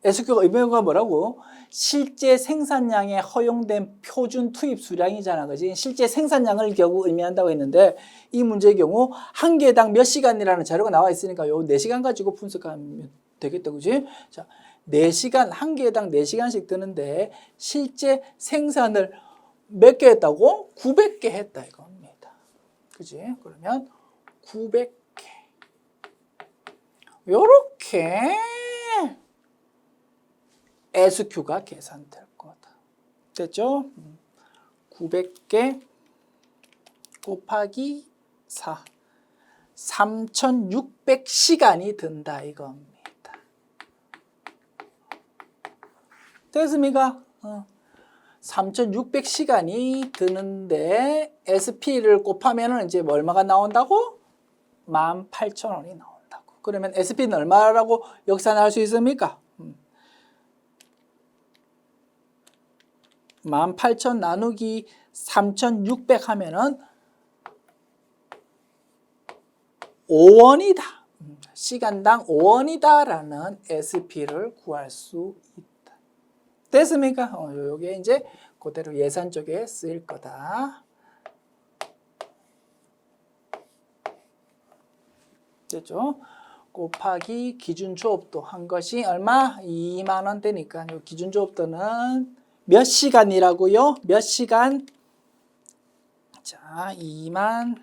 SQ가 의미가 뭐라고? 실제 생산량에 허용된 표준 투입 수량이잖아, 그지? 실제 생산량을 결국 의미한다고 했는데 이 문제의 경우 한 개당 몇 시간이라는 자료가 나와 있으니까 요 4시간 가지고 분석하면 되겠다, 그지? 자, 4시간, 한 개당 4시간씩 뜨는데 실제 생산을 몇 개 했다고? 900개 했다 이겁니다. 그지? 그러면 900개. 요렇게 SQ가 계산될 거다. 됐죠? 900개 곱하기 4. 3,600시간이 든다 이겁니다. 됐습니까? 3,600시간이 드는데 SP를 곱하면 이제 얼마가 나온다고? 18,000원이 나온다고. 그러면 SP는 얼마라고 역산할 수 있습니까? 18,000 나누기 3,600 하면은 5원이다. 시간당 5원이다라는 SP를 구할 수 있다. 됐습니까? 요게 이제 그대로 예산 쪽에 쓰일 거다. 됐죠? 곱하기 기준 조업도 한 것이 얼마? 2만 원대니까 요 기준 조업도는 몇 시간이라고요? 몇 시간? 자, 2만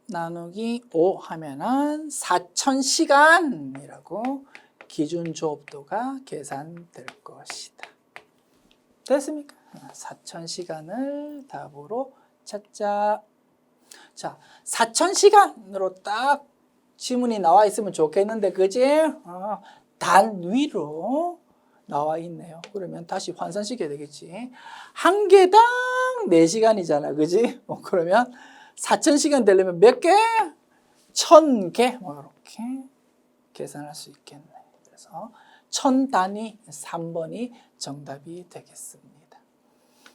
나누기 5 하면은 4,000시간이라고 기준 조업도가 계산될 것이다. 됐습니까? 4,000시간을 답으로 찾자. 자, 4,000시간으로 딱 지문이 나와 있으면 좋겠는데, 그지? 단위로 나와 있네요. 그러면 다시 환산시켜야 되겠지. 한 개당 4시간이잖아. 그지? 그러면 4,000시간 되려면 몇 개? 1,000개. 이렇게 계산할 수 있겠네. 그래서 1,000단위 3번이 정답이 되겠습니다.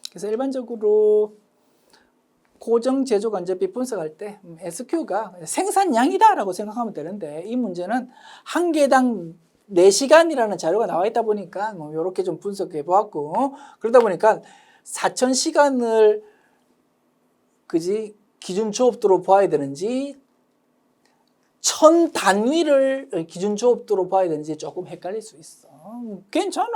그래서 일반적으로 고정제조간접비 분석할 때 SQ가 생산량이다라고 생각하면 되는데 이 문제는 한 개당 4시간이라는 자료가 나와 있다 보니까 뭐 이렇게 좀 분석해 보았고 그러다 보니까 4,000시간을 그지 기준 조업도로 봐야 되는지 1,000단위를 기준 조업도로 봐야 되는지 조금 헷갈릴 수 있어. 괜찮아.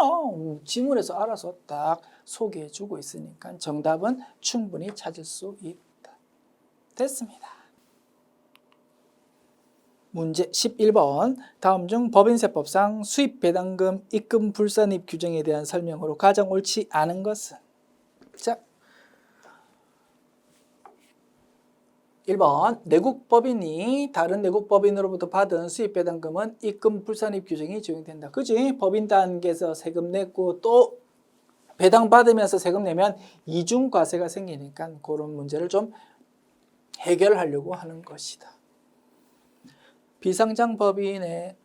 지문에서 알아서 딱 소개해 주고 있으니까 정답은 충분히 찾을 수 있다. 됐습니다. 문제 11번. 다음 중 법인세법상 수입 배당금 입금 불산입 규정에 대한 설명으로 가장 옳지 않은 것은? 자, 1번. 내국 법인이 다른 내국 법인으로부터 받은 수입 배당금은 입금 불산입 규정이 적용된다. 그지? 법인 단계에서 세금 냈고 또 배당 받으면서 세금 내면 이중과세가 생기니까 그런 문제를 좀 해결하려고 하는 것이다. 비상장 법인의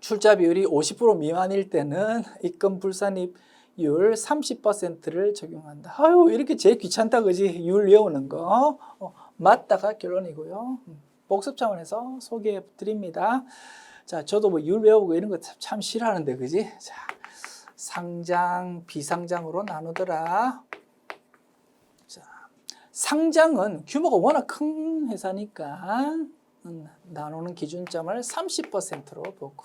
출자 비율이 50% 미만일 때는 입금 불산입 율 30%를 적용한다. 아유, 이렇게 제일 귀찮다, 그지? 율 외우는 거. 맞다가 결론이고요. 복습 차원에서 소개해 드립니다. 자, 저도 뭐 율 외우고 이런 거 참 싫어하는데, 그지? 자, 상장, 비상장으로 나누더라. 자, 상장은 규모가 워낙 큰 회사니까 나누는 기준점을 30%로 보고,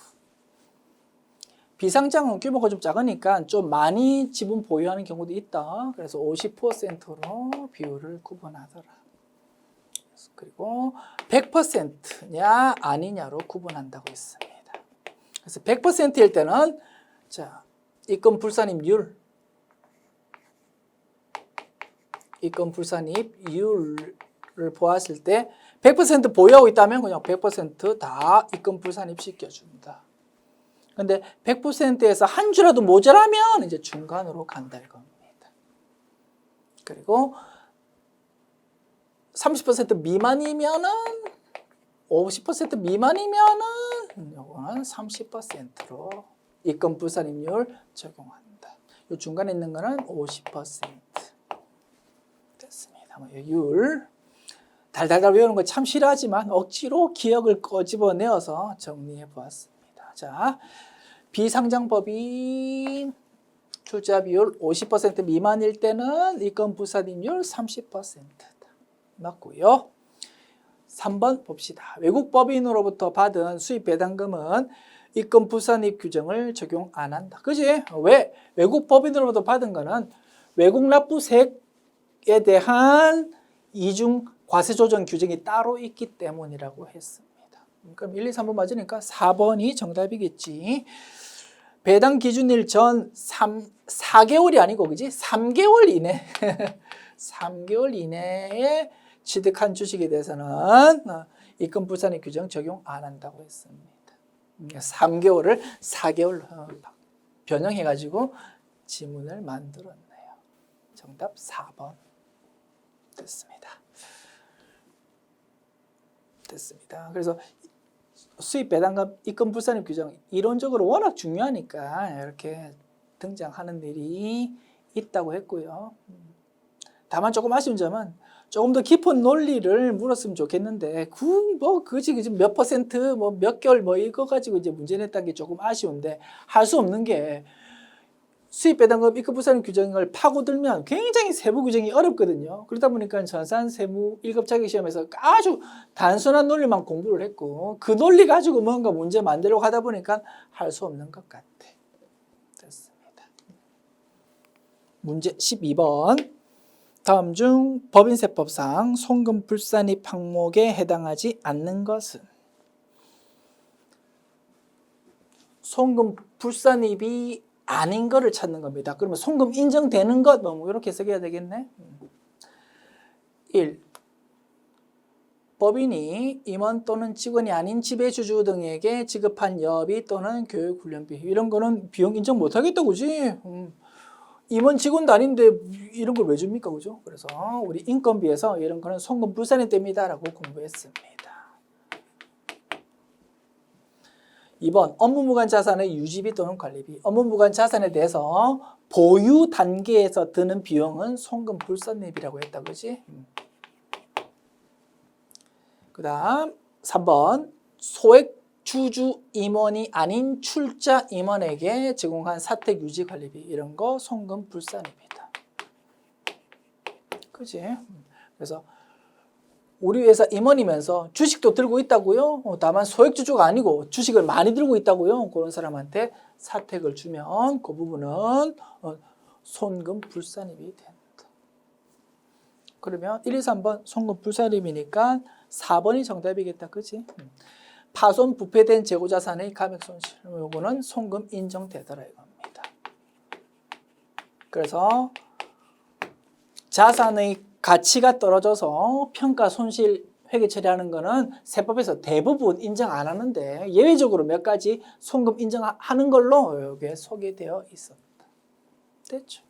비상장은 규모가 좀 작으니까 좀 많이 지분 보유하는 경우도 있다. 그래서 50%로 비율을 구분하더라. 그리고 100%냐 아니냐로 구분한다고 했습니다. 그래서 100%일 때는 자, 입금 불산입률 입금불산입률을 보았을 때 100% 보유하고 있다면 그냥 100% 다 입금불산입 시켜준다. 근데 100%에서 한 주라도 모자라면 이제 중간으로 간다 이겁니다. 그리고 30% 미만이면은 50% 미만이면은 요거는 30%로 입금불산입률 적용한다. 요 중간에 있는 거는 50%. 율 달달달 외우는 거 참 싫어하지만 억지로 기억을 꺼집어내어서 정리해 보았습니다. 자, 비상장법인 투자 비율 50% 미만일 때는 입금불산입률 30%다. 맞고요. 3번 봅시다. 외국 법인으로부터 받은 수입 배당금은 입금불산입 규정을 적용 안 한다. 그지? 왜? 외국 법인으로부터 받은 거는 외국 납부세 에 대한 이중 과세 조정 규정이 따로 있기 때문이라고 했습니다. 그럼 1, 2, 3번 맞으니까 4번이 정답이겠지. 배당 기준일 전 4개월이 아니고 그지? 3개월 이내 3개월 이내에 취득한 주식에 대해서는 입금불산입 규정 적용 안 한다고 했습니다. 3개월을 4개월 변형해가지고 지문을 만들었네요. 정답 4번. 됐습니다. 그래서 수입 배당금 입금불산입 규정 이론적으로 워낙 중요하니까 이렇게 등장하는 일이 있다고 했고요. 다만 조금 아쉬운 점은 조금 더 깊은 논리를 물었으면 좋겠는데 그지 몇 퍼센트 몇 개월 이거 가지고 이제 문제 냈다는 게 조금 아쉬운데 할 수 없는 게 수입 배당금 입금불산입 규정을 파고들면 굉장히 세부 규정이 어렵거든요. 그러다 보니까 전산 세무 1급 자격시험에서 아주 단순한 논리만 공부를 했고 그 논리 가지고 뭔가 문제 만들려고 하다 보니까 할 수 없는 것 같아. 됐습니다. 문제 12번. 다음 중 법인세법상 송금불산입 항목에 해당하지 않는 것은? 송금불산입이 아닌 거를 찾는 겁니다. 그러면 송금 인정되는 것 이렇게 써야 되겠네. 1. 법인이 임원 또는 직원이 아닌 지배주주 등에게 지급한 여비 또는 교육훈련비 이런 거는 비용 인정 못 하겠다 그지? 임원 직원도 아닌데 이런 걸 왜 줍니까 그죠? 그래서 우리 인건비에서 이런 거는 송금불산입 됩니다 라고 공부했습니다. 2번 업무무관 자산의 유지비 또는 관리비. 업무무관 자산에 대해서 보유 단계에서 드는 비용은 송금불산입이라고 했다 그지? 그 다음 3번 소액 주주 임원이 아닌 출자 임원에게 제공한 사택 유지 관리비 이런 거 송금불산입이다. 그지? 그래서 우리 회사 임원이면서 주식도 들고 있다고요? 다만 소액주주가 아니고 주식을 많이 들고 있다고요? 그런 사람한테 사택을 주면 그 부분은 송금불산입이 된다. 그러면 1, 2, 3번 송금불산입이니까 4번이 정답이겠다. 그치? 파손 부패된 재고자산의 감액손실. 이거는 송금 인정되더라 이겁니다. 그래서 자산의 가치가 떨어져서 평가 손실 회계 처리하는 거는 세법에서 대부분 인정 안 하는데 예외적으로 몇 가지 송금 인정하는 걸로 여기에 소개되어 있었다. 됐죠?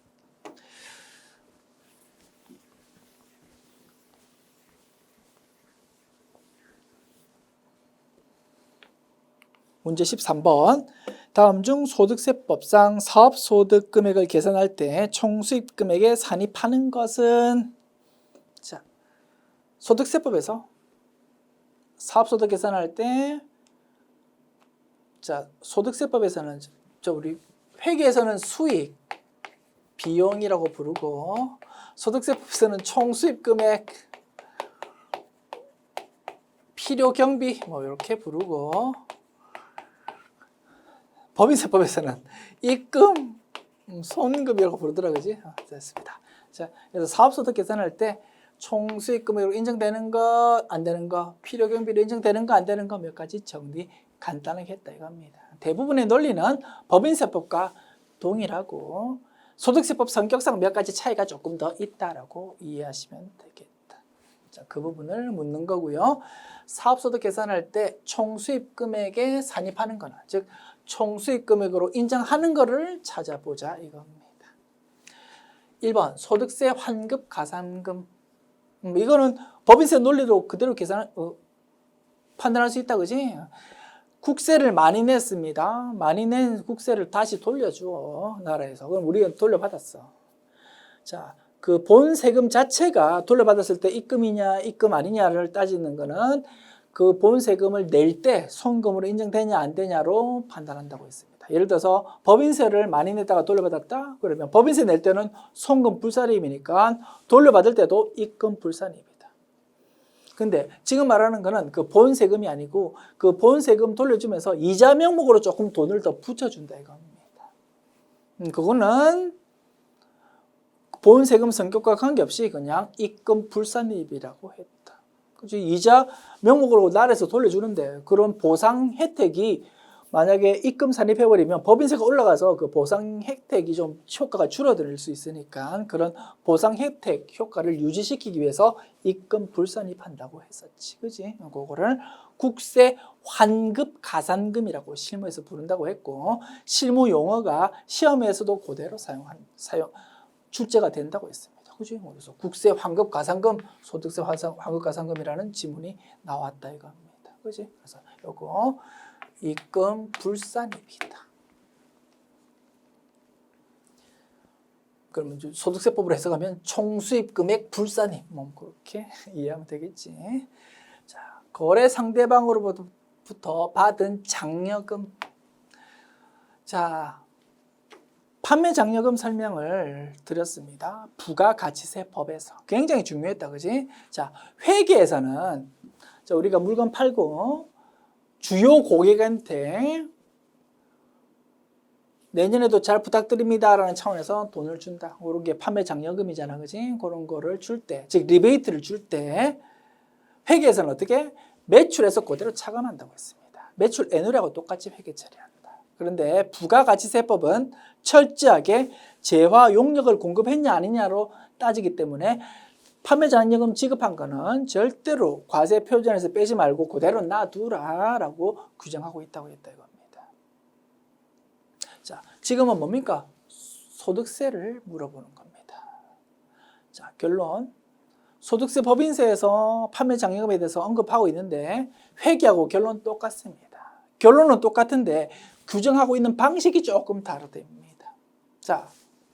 문제 13번. 다음 중 소득세법상 사업소득 금액을 계산할 때 총수입 금액에 산입하는 것은? 자, 소득세법에서 사업소득 계산할 때, 자, 소득세법에서는 우리 회계에서는 수익, 비용이라고 부르고, 소득세법에서는 총수입 금액, 필요 경비 이렇게 부르고, 법인세법에서는 입금, 손금이라고 부르더라, 그지? 됐습니다. 자, 그래서 사업소득 계산할 때 총수익금액으로 인정되는 것, 안 되는 것, 필요경비로 인정되는 거, 안 되는 거 몇 가지 정리 간단하게 했다 이겁니다. 대부분의 논리는 법인세법과 동일하고 소득세법 성격상 몇 가지 차이가 조금 더 있다라고 이해하시면 되겠다. 자, 그 부분을 묻는 거고요. 사업소득 계산할 때 총수입금액에 산입하는 거나, 즉 총수입금액으로 인정하는 거를 찾아보자 이겁니다. 1번 소득세 환급 가산금. 이거는 법인세 논리로 그대로 판단할 수 있다, 그지? 국세를 많이 냈습니다. 많이 낸 국세를 다시 돌려줘, 나라에서. 그럼 우리가 돌려받았어. 자, 그 본 세금 자체가 돌려받았을 때 입금이냐, 입금 아니냐를 따지는 거는 그 본 세금을 낼 때 손금으로 인정되냐, 안 되냐로 판단한다고 했습니다. 예를 들어서 법인세를 많이 냈다가 돌려받았다? 그러면 법인세 낼 때는 손금 불산입이니까 돌려받을 때도 입금 불산입이다. 근데 지금 말하는 거는 그 본 세금이 아니고 그 본 세금 돌려주면서 이자 명목으로 조금 돈을 더 붙여준다 이겁니다. 그거는 본 세금 성격과 관계없이 그냥 입금 불산입이라고 했다. 그치? 이자 명목으로 나라에서 돌려주는데 그런 보상 혜택이 만약에 입금 산입해버리면 법인세가 올라가서 그 보상 혜택이 좀 효과가 줄어들 수 있으니까 그런 보상 혜택 효과를 유지시키기 위해서 입금 불산입한다고 했었지. 그지? 그거를 국세 환급 가산금이라고 실무에서 부른다고 했고 실무 용어가 시험에서도 그대로 출제가 된다고 했습니다. 그지? 그래서 국세 환급 가산금, 소득세 환급 가산금이라는 지문이 나왔다 이겁니다. 그지? 그래서 요거 입금 불산입이다. 그러면 소득세법으로 해석하면 총수입금액 불산입. 뭐 그렇게 이해하면 되겠지. 자, 거래 상대방으로부터 받은 장려금. 자, 판매 장려금 설명을 드렸습니다. 부가가치세법에서 굉장히 중요했다, 그지? 자, 회계에서는 자, 우리가 물건 팔고 주요 고객한테 내년에도 잘 부탁드립니다라는 차원에서 돈을 준다. 그런 게 판매 장려금이잖아, 그지? 그런 거를 줄 때, 즉 리베이트를 줄 때 회계에서는 어떻게? 매출에서 그대로 차감한다고 했습니다. 매출 N우량하고 똑같이 회계 처리한다. 그런데 부가가치세법은 철저하게 재화 용역을 공급했냐 아니냐로 따지기 때문에 판매 장려금 지급한 거는 절대로 과세 표준에서 빼지 말고 그대로 놔두라라고 규정하고 있다고 했다 이겁니다. 자, 지금은 뭡니까? 소득세를 물어보는 겁니다. 자, 결론. 소득세 법인세에서 판매 장려금에 대해서 언급하고 있는데 회계하고 결론 똑같습니다. 결론은 똑같은데 규정하고 있는 방식이 조금 다르답니다. 자,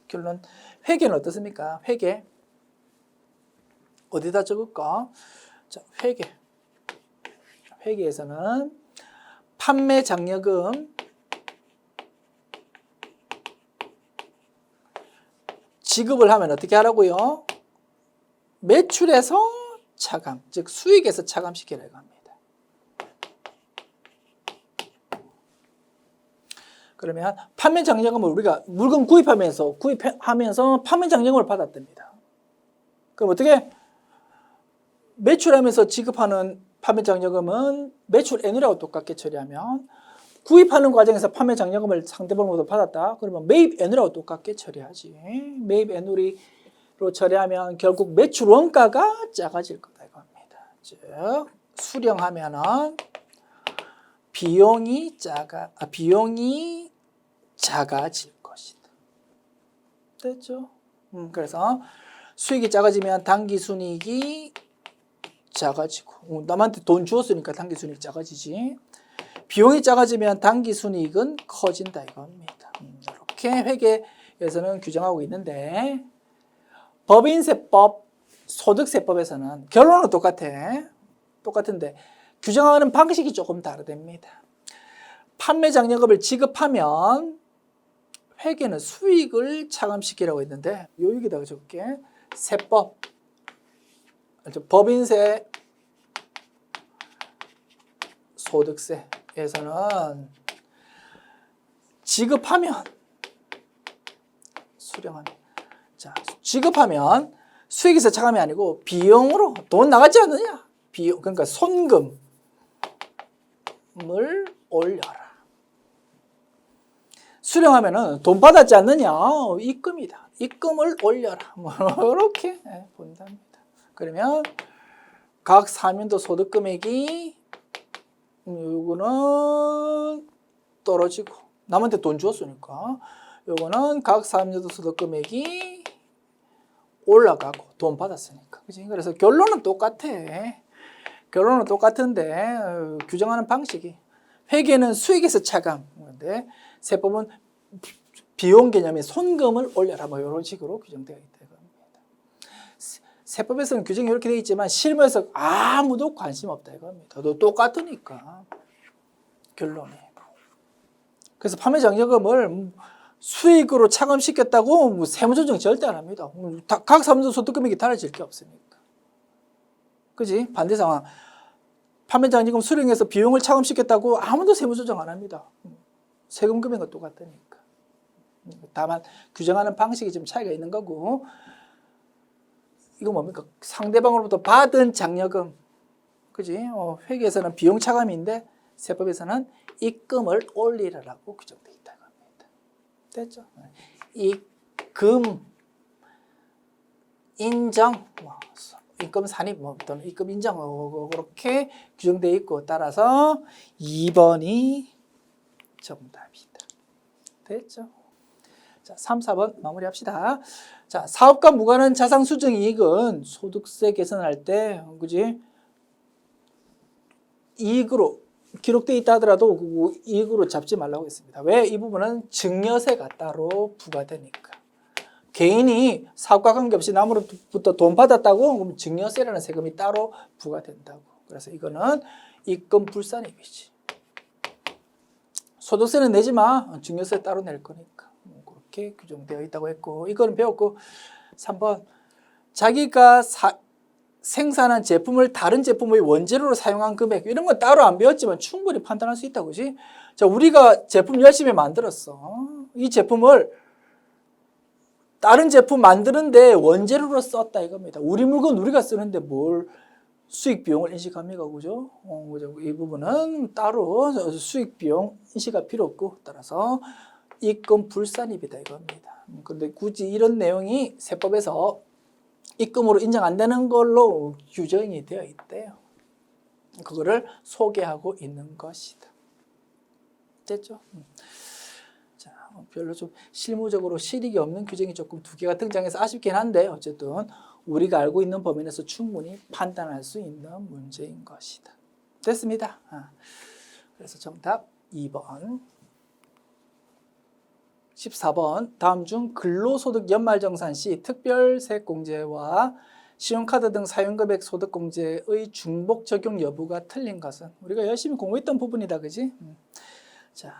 결론. 회계는 어떻습니까? 회계. 어디다 적을까? 자, 회계에서는 판매 장려금 지급을 하면 어떻게 하라고요? 매출에서 차감, 즉 수익에서 차감시키라 이겁니다. 그러면 판매 장려금을 우리가 물건 구입하면서 판매 장려금을 받았답니다. 그럼 어떻게? 매출하면서 지급하는 판매 장려금은 매출 N이라고 똑같게 처리하면 구입하는 과정에서 판매 장려금을 상대방으로부터 받았다. 그러면 매입 N이라고 똑같게 처리하지. 매입 N으로 처리하면 결국 매출 원가가 작아질 거다 이겁니다. 즉 수령하면은 비용이 작아질 것이다. 됐죠? 그래서 수익이 작아지면 당기순이익이 작아지고 남한테 돈 주었으니까 당기순이익 작아지지. 비용이 작아지면 당기순이익은 커진다 이겁니다. 이렇게 회계에서는 규정하고 있는데 법인세법, 소득세법에서는 결론은 똑같은데 규정하는 방식이 조금 다르답니다. 판매 장려금을 지급하면 회계는 수익을 차감시키라고 했는데 여기다가 적을게. 세법, 법인세, 소득세에서는 지급하면 수령하면 자 지급하면 수익에서 차감이 아니고 비용으로 돈 나가지 않느냐 비용 그러니까 손금을 올려라. 수령하면은 돈 받았지 않느냐 입금이다. 입금을 올려라. 뭐 이렇게 본답니다. 그러면 각 3년도 소득 금액이 요거는 떨어지고 남한테 돈 주었으니까 요거는 각 3년도 소득 금액이 올라가고 돈 받았으니까. 그치? 그래서 결론은 똑같아. 결론은 똑같은데 규정하는 방식이 회계는 수익에서 차감. 근데 세법은 비용 개념의 손금을 올려라. 뭐 이런 식으로 규정되어 있다. 세법에서는 규정이 이렇게 되어 있지만 실무에서 아무도 관심 없다 이겁니다. 똑같으니까 결론이. 그래서 판매장려금을 수익으로 차감시켰다고 세무조정 절대 안 합니다. 각 사무소 소득금액이 달라질 게 없으니까. 그지? 반대 상황. 판매장려금 수령해서 비용을 차감시켰다고 아무도 세무조정 안 합니다. 세금 금액은 똑같으니까. 다만 규정하는 방식이 좀 차이가 있는 거고. 이거 뭡니까? 상대방으로부터 받은 장려금. 그지? 회계에서는 비용 차감인데 세법에서는 입금을 올리라라고 규정되어 있다. 됐죠? 입금, 인정, 입금 산입, 또는 입금 인정, 그렇게 규정되어 있고, 따라서 2번이 정답이다. 됐죠? 자, 3, 4번 마무리 합시다. 자, 사업과 무관한 자산 수정 이익은 소득세 계산할 때, 그지? 이익으로 기록되어 있다 하더라도 이익으로 잡지 말라고 했습니다. 왜? 이 부분은 증여세가 따로 부과되니까. 개인이 사업과 관계없이 남으로부터 돈 받았다고 그럼 증여세라는 세금이 따로 부과된다고. 그래서 이거는 입금 불산입이지. 소득세는 내지 마. 증여세 따로 낼 거니까. 그렇게 규정되어 있다고 했고, 이거는 배웠고. 3번 자기가 생산한 제품을 다른 제품의 원재료로 사용한 금액, 이런 건 따로 안 배웠지만 충분히 판단할 수 있다고. 그지? 자, 우리가 제품 열심히 만들었어. 이 제품을 다른 제품 만드는데 원재료로 썼다 이겁니다. 우리 물건 우리가 쓰는데 뭘 수익 비용을 인식합니까? 그죠? 이 부분은 따로 수익 비용 인식할 필요 없고, 따라서 입금 불산입이다 이겁니다. 그런데 굳이 이런 내용이 세법에서 입금으로 인정 안 되는 걸로 규정이 되어 있대요. 그거를 소개하고 있는 것이다. 됐죠? 자, 별로 좀 실무적으로 실익이 없는 규정이 조금 2개가 등장해서 아쉽긴 한데, 어쨌든 우리가 알고 있는 범위 내에서 충분히 판단할 수 있는 문제인 것이다. 됐습니다. 그래서 정답 2번. 14번 다음 중 근로소득 연말정산 시 특별세액공제와 신용카드 등 사용금액 소득공제의 중복 적용 여부가 틀린 것은? 우리가 열심히 공부했던 부분이다. 그지? 자,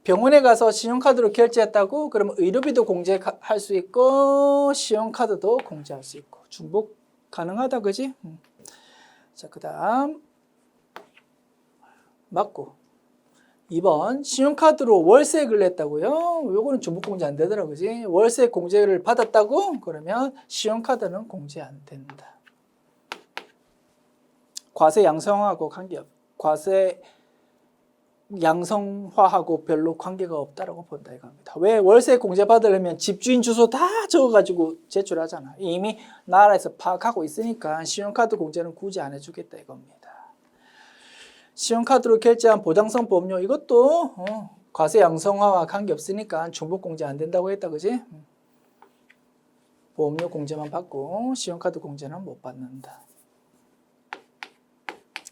병원에 가서 신용카드로 결제했다고 그러면 의료비도 공제할 수 있고 신용카드도 공제할 수 있고 중복 가능하다. 그지? 자, 그 다음 맞고. 2번 신용카드로 월세액을 냈다고요? 요거는 중복공제 안 되더라. 그지? 월세 공제를 받았다고? 그러면 신용카드는 공제 안 된다. 과세 양성하고 관계없. 과세 양성화하고 별로 관계가 없다라고 본다 이겁니다. 왜? 월세 공제 받으려면 집주인 주소 다 적어가지고 제출하잖아. 이미 나라에서 파악하고 있으니까 신용카드 공제는 굳이 안 해주겠다 이겁니다. 신용카드로 결제한 보장성 보험료 이것도 과세 양성화와 관계없으니까 중복공제 안 된다고 했다. 그지? 보험료 공제만 받고 신용카드 공제는 못 받는다.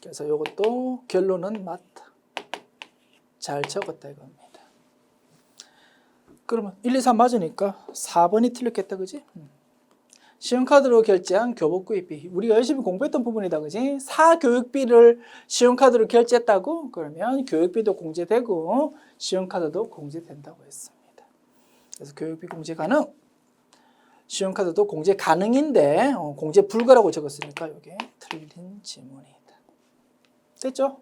그래서 이것도 결론은 맞다. 잘 적었다 이겁니다. 그러면 1, 2, 3 맞으니까 4번이 틀렸겠다. 그지? 신용카드로 결제한 교복구입비. 우리가 열심히 공부했던 부분이다. 그지? 사교육비를 신용카드로 결제했다고? 그러면 교육비도 공제되고 신용카드도 공제된다고 했습니다. 그래서 교육비 공제 가능, 신용카드도 공제 가능인데 공제 불가라고 적었으니까 이게 틀린 지문이다. 됐죠?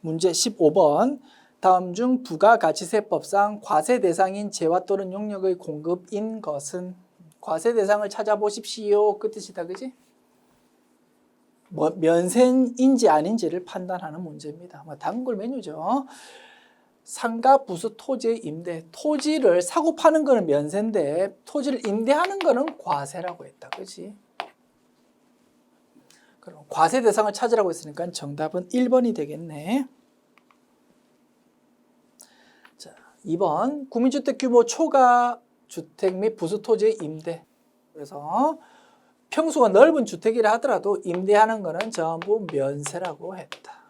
문제 15번. 다음 중 부가가치세법상 과세 대상인 재화 또는 용역의 공급인 것은 과세 대상을 찾아보십시오. 그 뜻이다. 그지? 뭐 면세인지 아닌지를 판단하는 문제입니다. 단골 메뉴죠. 상가 부수 토지의 임대. 토지를 사고 파는 거는 면세인데 토지를 임대하는 거는 과세라고 했다. 그지? 그럼 과세 대상을 찾으라고 했으니까 정답은 1번이 되겠네. 자, 2번. 국민주택 규모 초과 주택 및 부수 토지의 임대. 그래서 평수가 넓은 주택이라 하더라도 임대하는 거는 전부 면세라고 했다.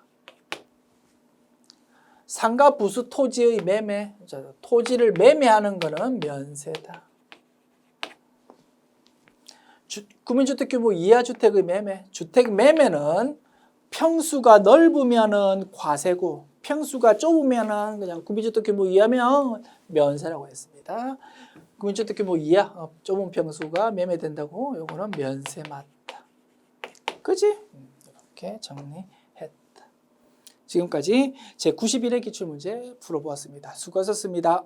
상가 부수 토지의 매매. 토지를 매매하는 거는 면세다. 국민주택 규모 이하 주택의 매매. 주택 매매는 평수가 넓으면은 과세고 평수가 좁으면은 그냥 국민주택 규모 이하면 면세라고 했습니다. 국민주택 규모 이하 좁은 평수가 매매된다고 요거는 면세 맞다. 그지? 이렇게 정리했다. 지금까지 제91회 기출문제 풀어보았습니다. 수고하셨습니다.